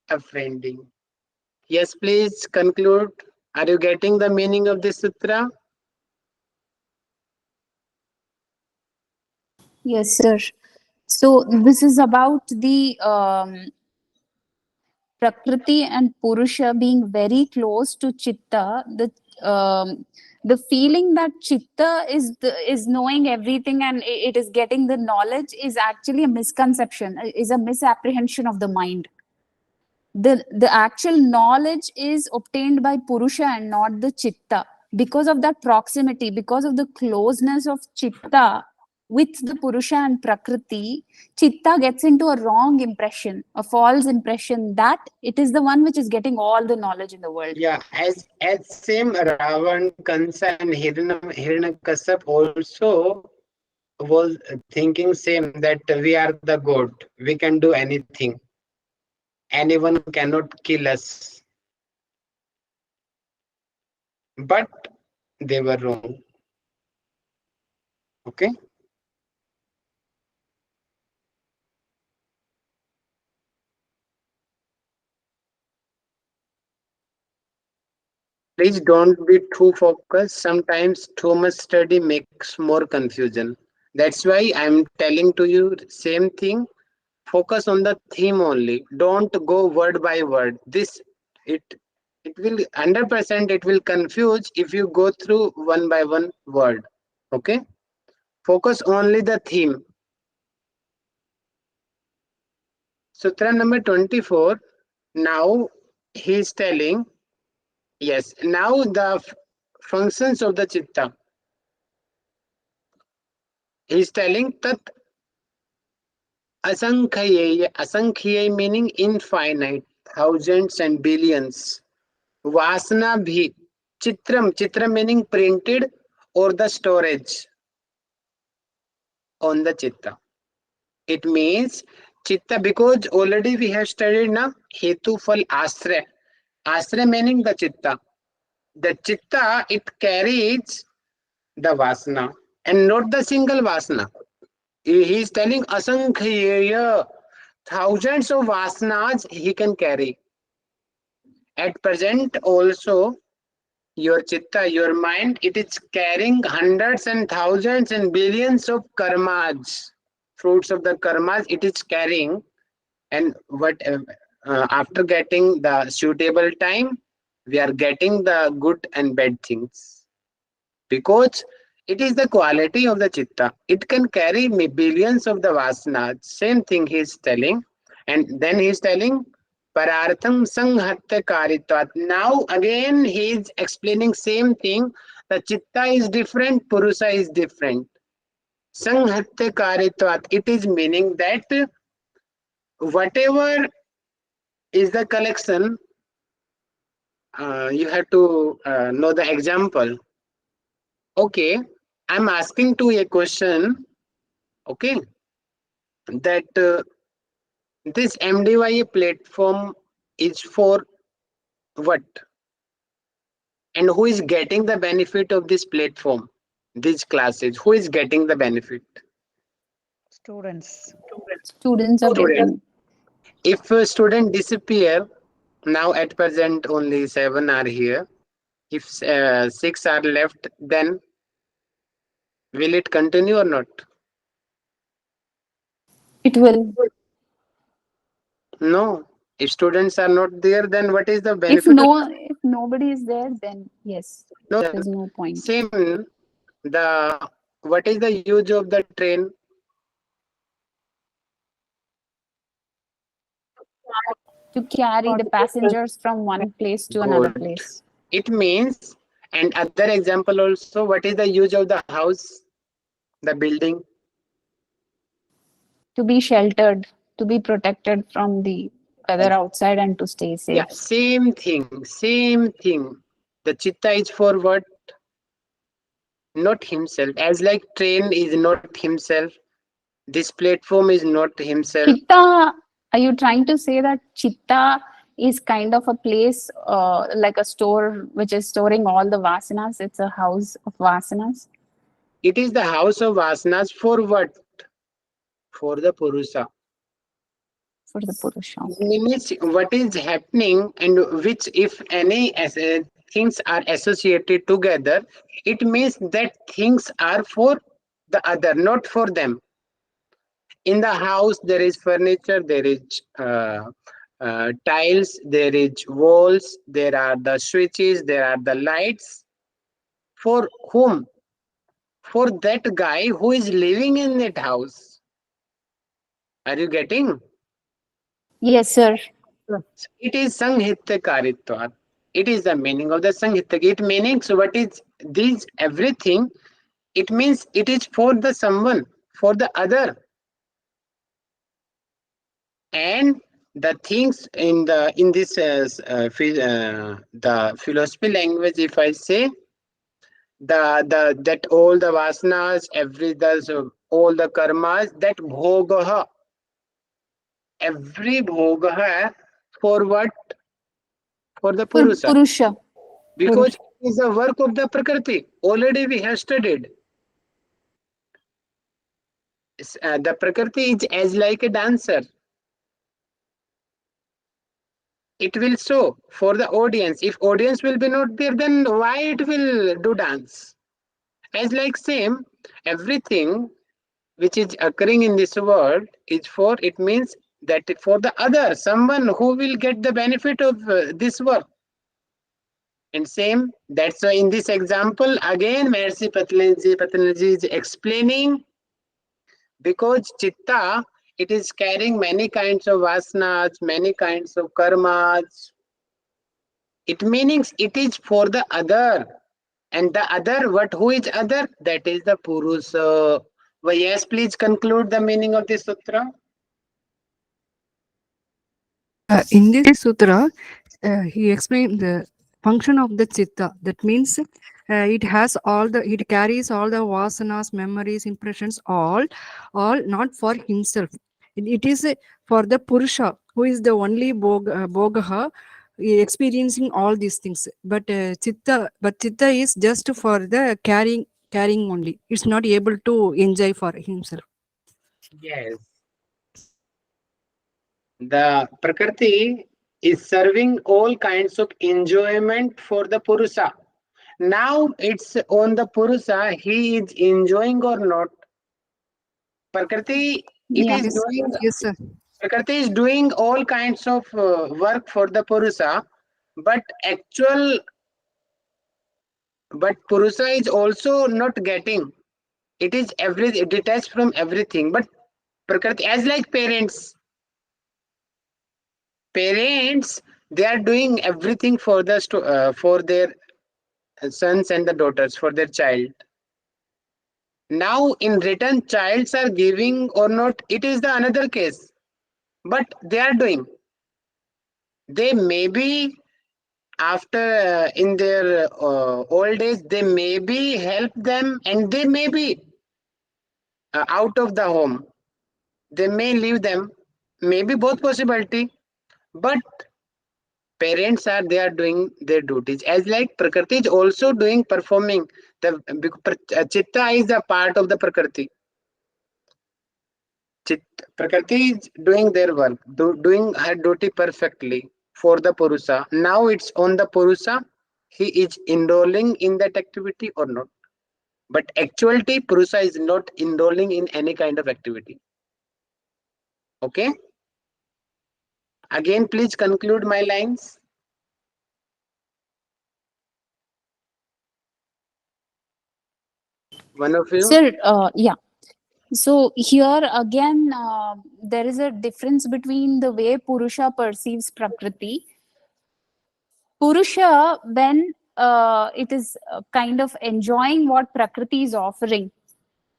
a friending. Yes, please conclude. Are you getting the meaning of this sutra? Yes, sir. So this is about the Prakriti and Purusha being very close to Chitta. The feeling that Chitta is knowing everything and it is getting the knowledge is actually a misconception, is a misapprehension of the mind. The actual knowledge is obtained by Purusha and not the Chitta. Because of that proximity, because of the closeness of Chitta with the Purusha and Prakriti, Chitta gets into a wrong impression, a false impression that it is the one which is getting all the knowledge in the world. Yeah, as same Ravan, Kansa, and Hiranyakashipu also was thinking same that we are the god, we can do anything. Anyone cannot kill us. But they were wrong. Okay. Please don't be too focused. Sometimes too much study makes more confusion. That's why I'm telling to you same thing. Focus on the theme only. Don't go word by word. It it will 100% it will confuse if you go through one by one word. Okay. Focus only the theme. Sutra number 24. Now he is telling. Yes. Now the functions of the chitta. He is telling that asankhyeya meaning infinite, thousands and billions. Vasana bhi, chitram meaning printed or the storage on the chitta. It means chitta, because already we have studied na hetu fal asra. Asra meaning the chitta. The chitta, it carries the vasana and not the single vasana. He is telling asankhyeya, thousands of vasanas he can carry. At present also, your chitta, your mind, it is carrying hundreds and thousands and billions of karmas, fruits of the karmas it is carrying. And what after getting the suitable time, we are getting the good and bad things, because it is the quality of the chitta. It can carry billions of the vasanas. Same thing he is telling. And then he is telling, Parartham Sanghatya Karitvat. Now again he is explaining same thing. The chitta is different, Purusa is different. Sanghatya Karitvat. It is meaning that whatever is the collection, you have to know the example. Okay, I'm asking to a question. Okay, that this MDYA platform is for what, and who is getting the benefit of this platform, these classes? Who is getting the benefit? Students. Students are Students. getting. If a student disappear, now at present only 7 are here. If 6 are left, then will it continue or not? It will. No. If students are not there, then what is the If benefit? if nobody is there, then yes, No. there's no point. Same. The what is the use of the train? To carry the passengers from one place to another Good. place. It means, and other example also, what is the use of the house, the building? To be sheltered, to be protected from the weather outside and to stay Yeah, safe. same thing, same thing. The chitta is for what? Not himself. As like train is not himself, this platform is not himself. Chitta, are you trying to say that Chitta is kind of a place like a store which is storing all the vasanas? It's a house of vasanas It is the house of vasanas for what? For the Purusa. for the Purusha. Means what is happening, and which if any things are associated together, it means that things are for the other, not for them. In the house there is furniture, there is tiles, there is walls, there are the switches, there are the lights. For whom? For that guy who is living in that house. Are you getting? Yes, sir. It is Sanghitya. It is the meaning of the Sanghitya. It means what is this everything? It means it is for the someone, for the other. And the things in this the philosophy language, if I say, the that all the vasanas, all the karmas, that bhogaha, every bhogaha, for what? For the For Purusa. Purusha. Because it is the work of the Prakriti. Already we have studied. The Prakriti is as like a dancer. It will show for the audience. If audience will be not there, then why it will do dance? As like same, everything which is occurring in this world is for, it means that for the other, someone who will get the benefit of this work. And same, that's why in this example, again, Mercy Patanji is explaining, because chitta, it is carrying many kinds of vasanas, many kinds of karmas. It means it is for the other. And the other, what, who is other? That is the Purusa. Well, yes, please conclude the meaning of this sutra. In this sutra, he explained the function of the chitta. That means it carries all the vasanas, memories, impressions, all not for himself. It is for the Purusha, who is the only bogaha, experiencing all these things. But chitta is just for the carrying only. It's not able to enjoy for himself. Yes. The Prakriti is serving all kinds of enjoyment for the Purusa. Now it's on the Purusa, he is enjoying or not. Prakriti, it Yeah. is Yes, doing yes, sir. Prakriti is doing all kinds of work for the Purusa, but Purusa is also not getting. It is detached from everything. But Prakriti, as like parents, they are doing everything for for their sons and the daughters, for their child. Now, in return, childs are giving or not. It is the another case. But they are doing. They may be after in their old age, they maybe help them, and they may be out of the home. They may leave them. Maybe both possibility. But parents are they are doing their duties, as like Prakriti is also doing performing the Chitta is a part of the Prakriti. Prakriti is doing their work, doing her duty perfectly for the Purusa. Now it's on the Purusa, he is enrolling in that activity or not. But actuality, Purusa is not enrolling in any kind of activity. Okay? Again, please conclude my lines. One of you. Sir, yeah. So here again, there is a difference between the way Purusha perceives Prakriti. Purusha, when it is kind of enjoying what Prakriti is offering,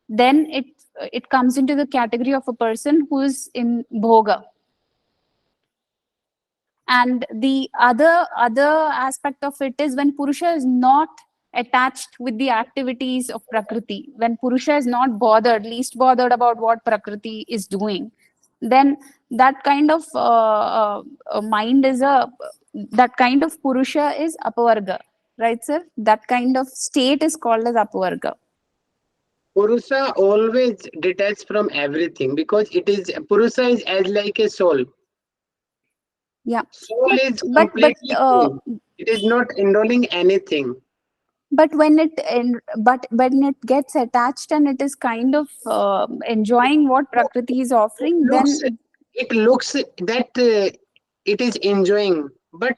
then it comes into the category of a person who is in bhoga. And the other aspect of it is when Purusha is not attached with the activities of Prakriti, when Purusha is not least bothered about what Prakriti is doing, then that kind of mind is that kind of Purusha is apavarga, right, sir? That kind of state is called as apavarga. Purusa always detached from everything because it is Purusa is as like a soul. Yeah, Soul but is but but completely uh, clean. It is not enrolling anything. but when but when it gets attached and it is kind of enjoying what Prakriti is It offering, looks then it looks that it is enjoying, but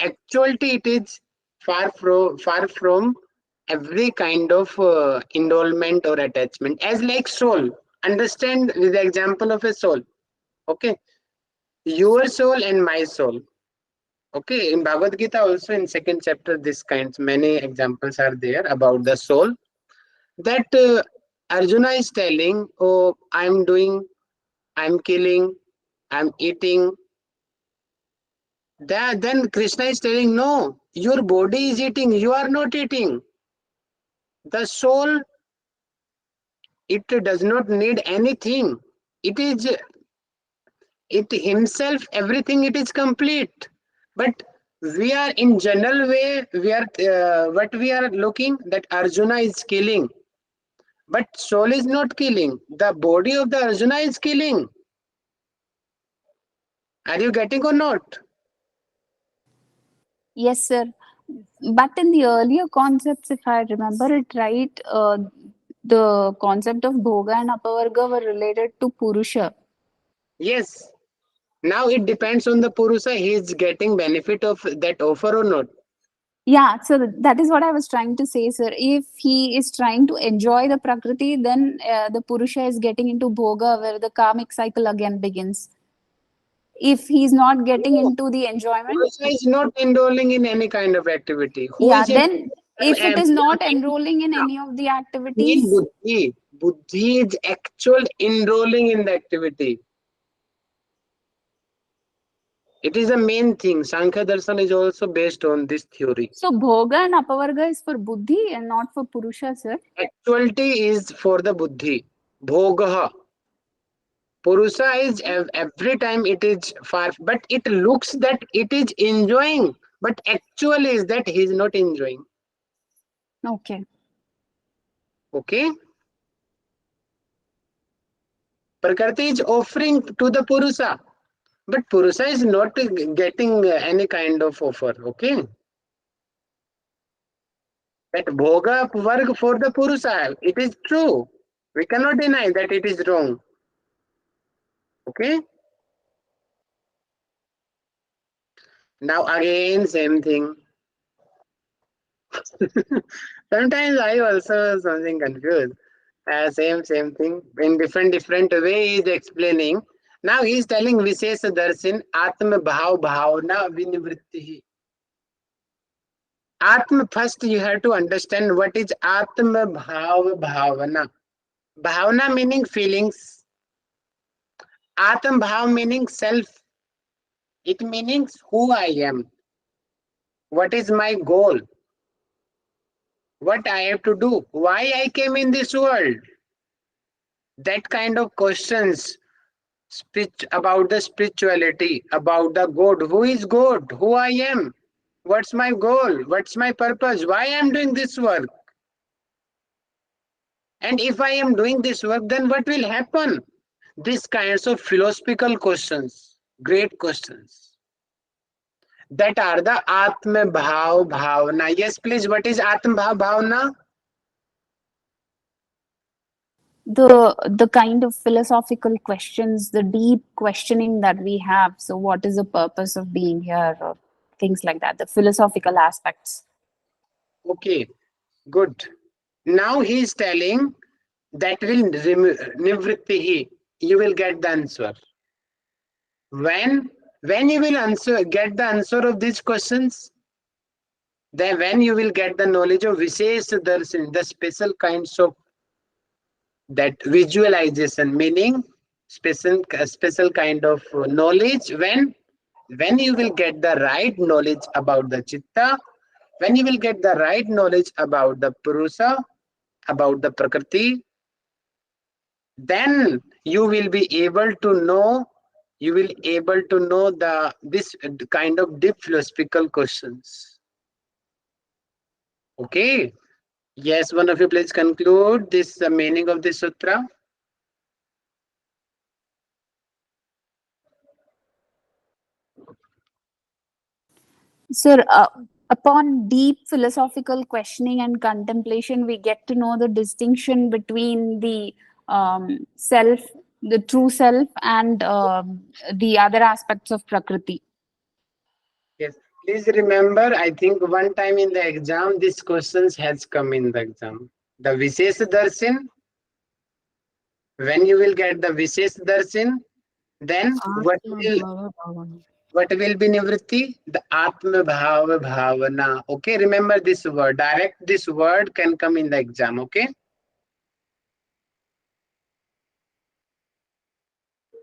actuality it is far from every kind of enrollment or attachment. As like soul, understand with the example of a soul. Okay, your soul and my soul. Okay, in Bhagavad Gita also in second chapter, this kinds many examples are there about the soul. That Arjuna is telling, "Oh, I'm doing, I'm killing, I'm eating." Then Krishna is telling, "No, your body is eating. You are not eating. The soul, it does not need anything. It is it himself. Everything. It is complete. But we are in general way. We are what we are looking that Arjuna is killing." But soul is not killing. The body of the Arjuna is killing. Are you getting or not? yes, sir. But in the earlier concepts, if I remember it right, the concept of bhoga and apavarga were related to Purusha. Yes. Now it depends on the Purusa. He is getting benefit of that offer or not. Yeah, so that is what I was trying to say, sir. If he is trying to enjoy the Prakriti, then the Purusha is getting into bhoga, where the karmic cycle again begins. If he's not getting No, into the enjoyment, Purusa is not enrolling in any kind of activity. Who yeah, is then if it is not enrolling? enrolling in any of the Main activities, buddhi. Buddhi is actual enrolling in the activity. It is the main thing. Sankhya Darshan is also based on this theory. so bhoga and apavarga is for buddhi and not for Purusha, sir. Actuality is for the buddhi. Bhogaha. Purusa is every time it is far, but it looks that it is enjoying, but actually is that he is not enjoying. Okay. Okay? Prakriti is offering to the Purusa. But Purusha is not getting any kind of offer, okay? That Bhoga work for the Purusha, it is true. We cannot deny that it is wrong. Okay? Now again, same thing. Sometimes I also something confused. Same thing. In different way he is explaining. Now he is telling Vishesha Darshan Atma Bhav Bhavna Vinivritti. Atma, first you have to understand what is Atma Bhav Bhavana. Bhavana meaning feelings. Atma Bhav meaning self. It means who I am. What is my goal? What I have to do? Why I came in this world? That kind of questions about the spirituality, about the God. Who is God? Who I am? What's my goal? What's my purpose? Why I am doing this work? And if I am doing this work, then what will happen? These kinds of philosophical questions, great questions. That are the Atma Bhav Bhavana. Yes, please, what is Atma Bhav Bhavana? The kind of philosophical questions, the deep questioning that we have. So what is the purpose of being here, or things like that, the philosophical aspects. Okay, good. Now he is telling that will nivrittihi. You will get the answer. When you will get the answer of these questions, then when you will get the knowledge of Vishesh Darshan, the special kinds of that visualization, meaning special kind of knowledge, when you will get the right knowledge about the Chitta, when you will get the right knowledge about the Purusha, about the Prakriti, then you will be able to know, the this kind of deep philosophical questions. Okay. Yes, one of you please conclude this meaning of this sutra. Sir, upon deep philosophical questioning and contemplation, we get to know the distinction between the self, the true self, and the other aspects of Prakriti. Yes, please remember, I think one time in the exam, these questions has come in the exam. The Vishesh Darshan, when you will get the Vishesh Darshan, then Atma Bhava Bhavana. what will be Nivritti? The Atma Bhava Bhavana. Okay, remember this word. Direct this word can come in the exam. Okay.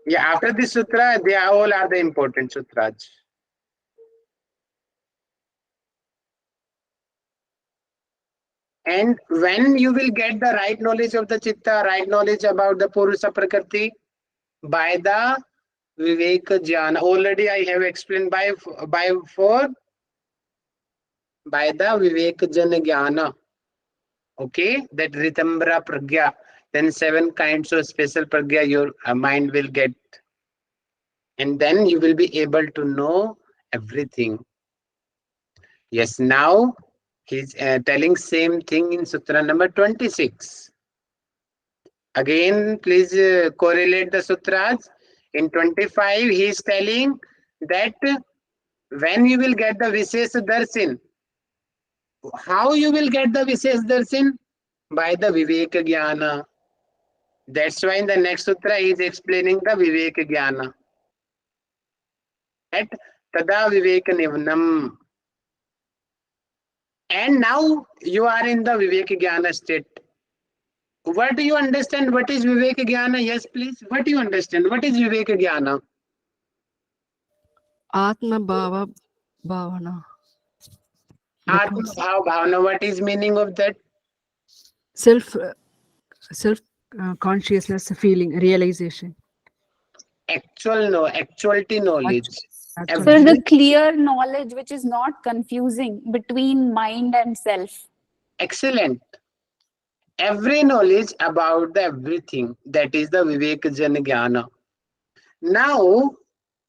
Yeah, after this sutra, they all are the important sutras. And when you will get the right knowledge of the Chitta, right knowledge about the Purusha Prakriti, by the Viveka Jnana. Already I have explained by the Viveka Jnana. Okay, that Ritambra Pragya. Then 7 kinds of special Pragya your mind will get. And then you will be able to know everything. Yes, now he's telling same thing in Sutra number 26. Again, please correlate the sutras. In 25, he is telling that when you will get the Vishesh Darshan, how you will get the Vishesh Darshan? By the Viveka Jnana. That's why in the next sutra he is explaining the Viveka Jnana. At Tada Viveka Nivnam. And now you are in the Viveka Jnana state. What do you understand? What is Viveka Jnana? Yes, please. What do you understand? What is Viveka Jnana? Atma Bhava Bhavana. That Atma was Bhav Bhavana. What is meaning of that? self consciousness, feeling, realization. Actuality knowledge. Actual. So Every the clear knowledge which is not confusing between mind and self. excellent. Every knowledge about the everything. That is the Viveka Jnana. Now,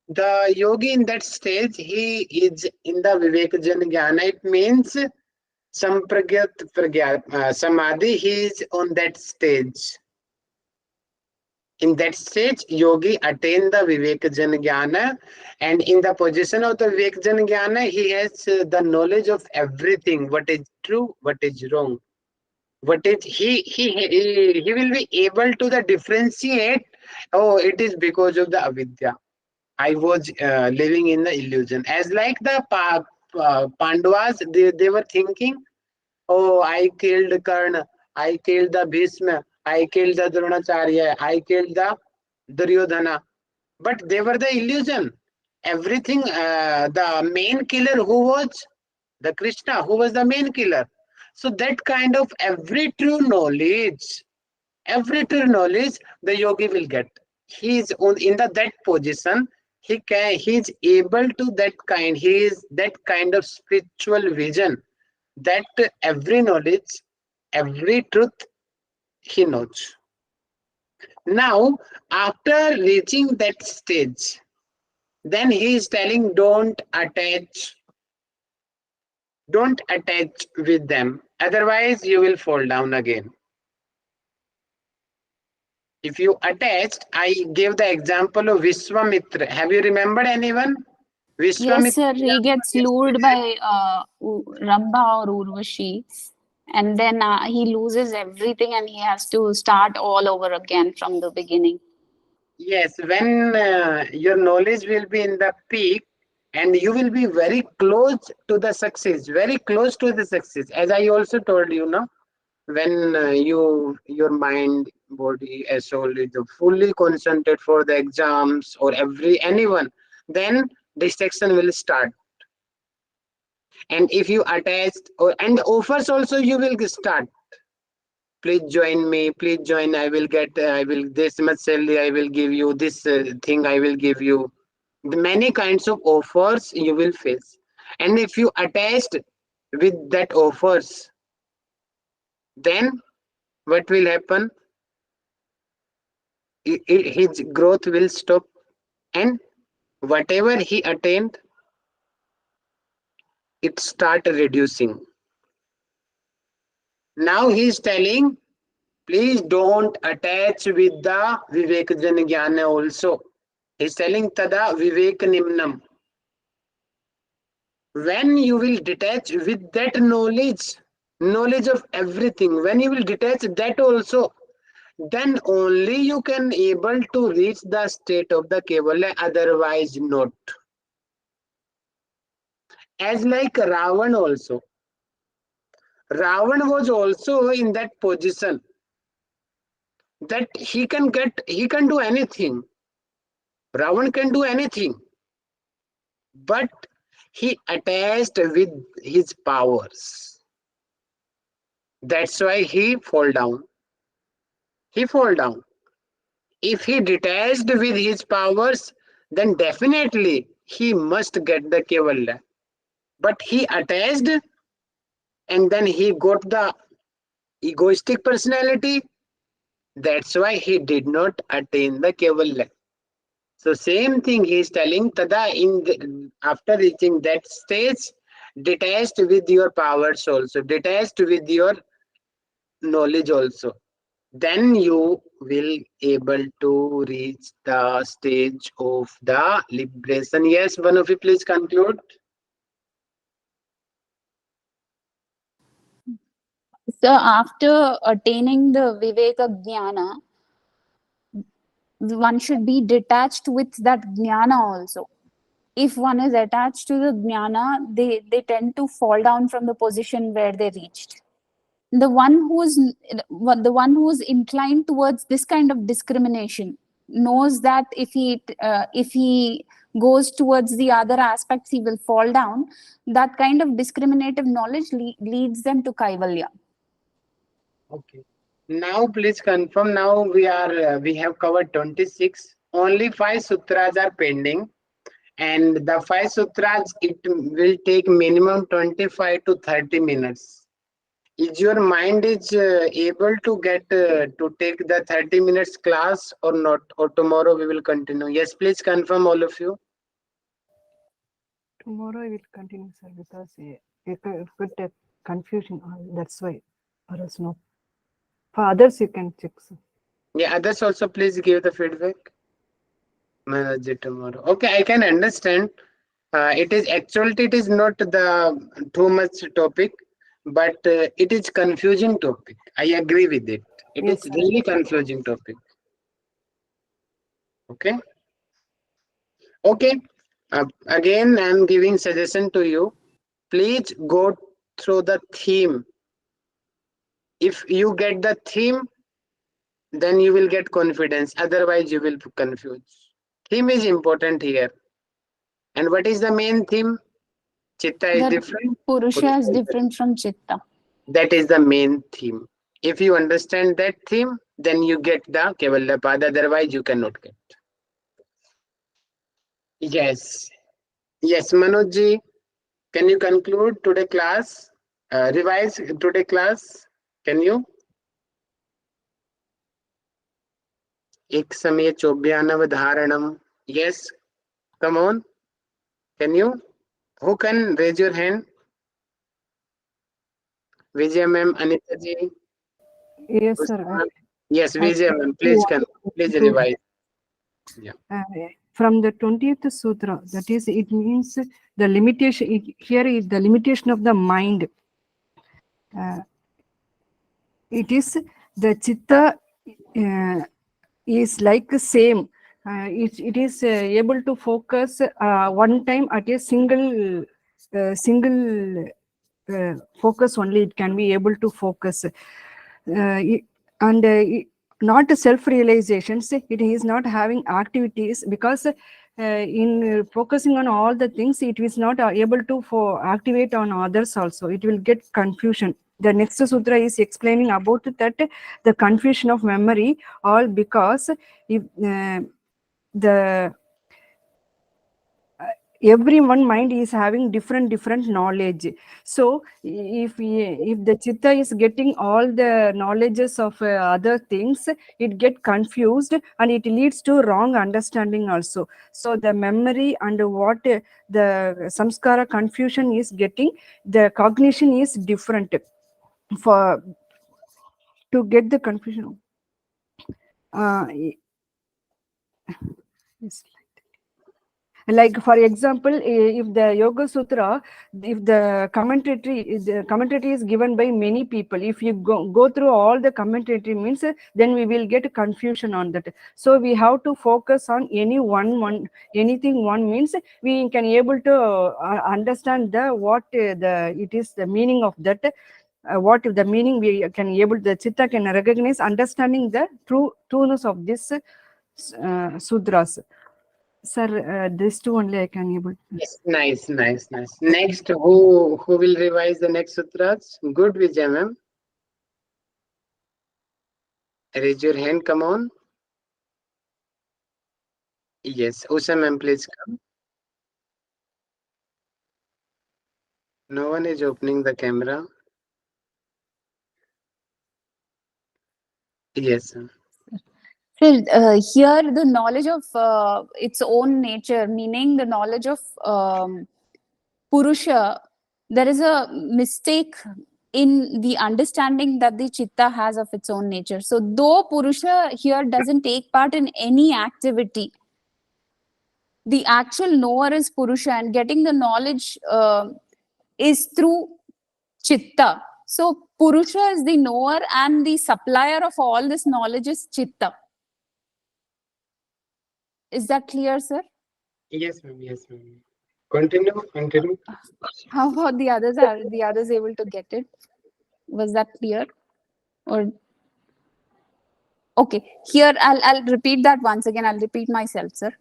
The yogi in that stage, he is in the Vivek Jnana. It means Sampragyat Samadhi. He is on that stage. In that stage, yogi attain the Vivek Jnana, and in the position of the Vivek Jnana, he has the knowledge of everything. What is true, what is wrong. What is he will be able to the differentiate. Oh, it is because of the avidya. I was living in the illusion. As like the Pandavas, they were thinking, oh, I killed Karna, I killed the Bhishma, I killed the Dronacharya, I killed the Duryodhana. But they were the illusion. Everything, the main killer who was the Krishna, who was the main killer. So that kind of every true knowledge the yogi will get. He is on in that position. He is able to that kind. He is that kind of spiritual vision that every knowledge, every truth he knows. Now, after reaching that stage, then he is telling don't attach with them. Otherwise, you will fall down again. If you attached, I gave the example of Vishwamitra. Have you remembered anyone? Yes, Vishwamitra. sir. He gets lured by Ramba or Urvashi, and then he loses everything, and he has to start all over again from the beginning. Yes, when your knowledge will be in the peak and you will be very close to the success, very close to the success. As I also told you, no, when your mind, body, and soul is fully concentrated for the exams or anyone, then distraction will start. And if you attach and offers also, you will start. Please join me. Please join. I will this much salary. I will give you this thing. I will give you. The many kinds of offers you will face. And if you attached with that offers, then what will happen? His growth will stop, and whatever he attained, it start reducing. Now he is telling, please don't attach with the Vivek Jnana also. He's telling Tada Vivek Nimnam. When you will detach with that knowledge of everything, when you will detach that also, then only you can able to reach the state of the Kaivalya, otherwise not. As like Ravan also. Ravan was also in that position that he can do anything. Ravan can do anything, but he attached with his powers. That's why he fall down. He fall down. If he detached with his powers, then definitely he must get the Kaivalya. But he attached and then he got the egoistic personality. That's why he did not attain the Kaivalya. So same thing he is telling Tada after reaching that stage, detached with your powers also, detached with your knowledge also. Then you will able to reach the stage of the liberation. Yes, one of you please conclude. So after attaining the Viveka Jnana, one should be detached with that Jnana also. If one is attached to the Jnana, they tend to fall down from the position where they reached. The one who is inclined towards this kind of discrimination knows that if he goes towards the other aspects, he will fall down. That kind of discriminative knowledge leads them to Kaivalya. Okay. Now please confirm. Now we have covered 26. Only 5 sutras are pending, and the 5 sutras it will take minimum 25 to 30 minutes. Is your mind is able to get to take the 30 minutes class or not? Or tomorrow we will continue? Yes, please confirm all of you. Tomorrow I will continue, sir, because it could get confusion. That's why, or else no. For others, you can check, sir. Yeah, others also please give the feedback. Manage it tomorrow. Okay, I can understand. It is actually it is not the too much topic, but it is confusing topic. I agree with it. It is Yes, sir. really confusing topic. Okay. Okay. Again, I am giving suggestion to you. Please go through the theme. If you get the theme, then you will get confidence. Otherwise, you will be confused. Theme is important here. And what is the main theme? Chitta is That different. Purusha is Purusha is different from Chitta. That is the main theme. If you understand that theme, then you get the Kaivalya Pada, otherwise you cannot get. Yes. Yes, Manojji, can you conclude today class? Revise today class? Can you? एक समय चोभ्यानव धारणम. Yes, come on. Can you? Who can raise your hand? Vijay ma'am, Anita ji. Yes, sir. Yes, I Vijay ma'am, please can please improve. revise. Yeah. From the 20th sutra, that is, it means the limitation. Here is the limitation of the mind. It is the chitta is like same. It is able to focus one time at a single focus only. It can be able to focus. And not self-realizations, it is not having activities, because in focusing on all the things, it is not able to activate on others also. It will get confusion. The next sutra is explaining about that, the confusion of memory, all because if the everyone mind is having different knowledge. So if the chitta is getting all the knowledges of other things, it get confused and it leads to wrong understanding also. So the memory and what the samskara confusion is getting, the cognition is different for to get the confusion. Yes. Like for example, if the Yoga Sutra, if the commentary is given by many people, if you go through all the commentary means, then we will get confusion on that. So we have to focus on anything one means, we can able to understand what it is the meaning of that. What if the meaning we can able, the chitta can recognize, understanding the trueness of this sutras. Sir, this two only I can able. Yes, nice. Next, who will revise the next sutras? Good, Vijay ma'am. Raise your hand, come on. Yes, Usha ma'am, please come. No one is opening the camera. Yes, sir. Phil, here the knowledge of its own nature, meaning the knowledge of Purusha, there is a mistake in the understanding that the Chitta has of its own nature. So though Purusha here doesn't take part in any activity, the actual knower is Purusha, and getting the knowledge is through Chitta. So Purusha is the knower and the supplier of all this knowledge is Chitta. Is that clear, sir? Yes, ma'am. Yes, ma'am. Continue. How about the others? Are the others able to get it? Was that clear? Or okay, here I'll repeat that once again. I'll repeat myself, sir.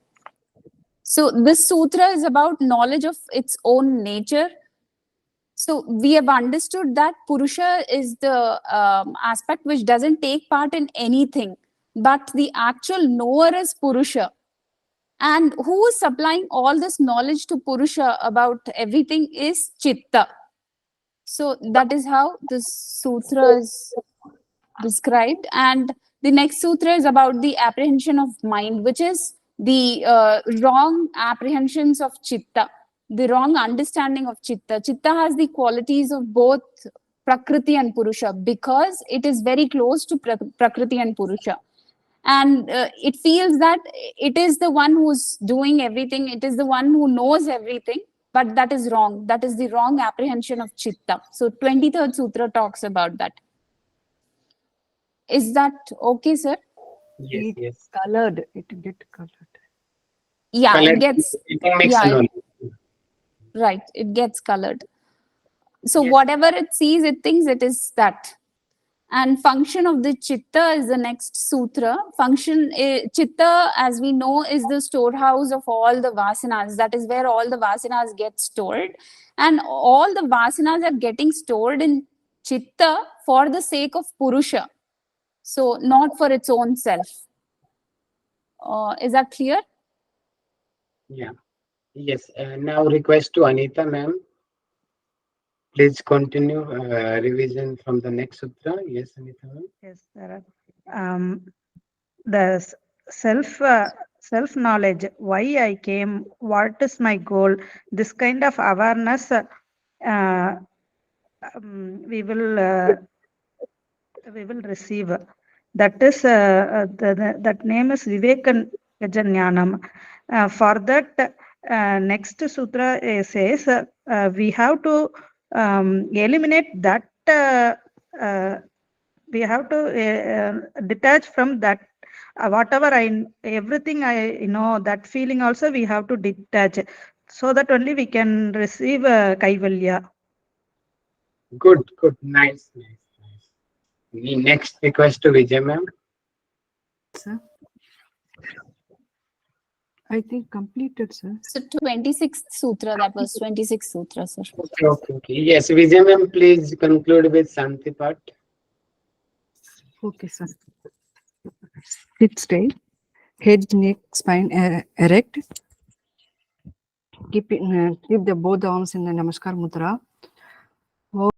So this sutra is about knowledge of its own nature. So we have understood that Purusha is the aspect which doesn't take part in anything, but the actual knower is Purusha. And who is supplying all this knowledge to Purusha about everything is Chitta. So that is how this sutra is described. And the next sutra is about the apprehension of mind, which is the wrong apprehensions of Chitta. the wrong understanding of Chitta. Chitta has the qualities of both Prakriti and Purusha because it is very close to Prakriti and Purusha. And it feels that it is the one who's doing everything, it is the one who knows everything, but that is wrong. That is the wrong apprehension of Chitta. So 23rd Sutra talks about that. Is that okay, sir? Yes, It yes. colored. It get colored. Yeah, Colored, it gets, it makes yeah, knowledge. right, it gets colored. So Yes. whatever it sees, it thinks it is that. And function of the Chitta is the next sutra. Chitta, as we know, is the storehouse of all the vasanas. That is where all the vasanas get stored. And all the vasanas are getting stored in Chitta for the sake of Purusha. So not for its own self. Is that clear? Yeah. Yes. Now request to Anita ma'am. Please continue revision from the next sutra. Yes, Anita ma'am. Yes, there are. The self knowledge, why I came, what is my goal, this kind of awareness we will receive. That is that name is Vivekajnanam. For that, next sutra says we have to eliminate that. We have to detach from that. Whatever everything I know, that feeling also we have to detach, so that only we can receive Kaivalya. Good, good, nice, nice, nice. The next request to Vijay ma'am. Sir. I think completed, sir. So 26th sutra, that was 26th sutra, sir. Okay, okay, okay. Yes, Vijay ma'am, please conclude with Santi part. Okay, sir. Sit straight. Head, neck, spine erect. Keep the both arms in the Namaskar Mudra.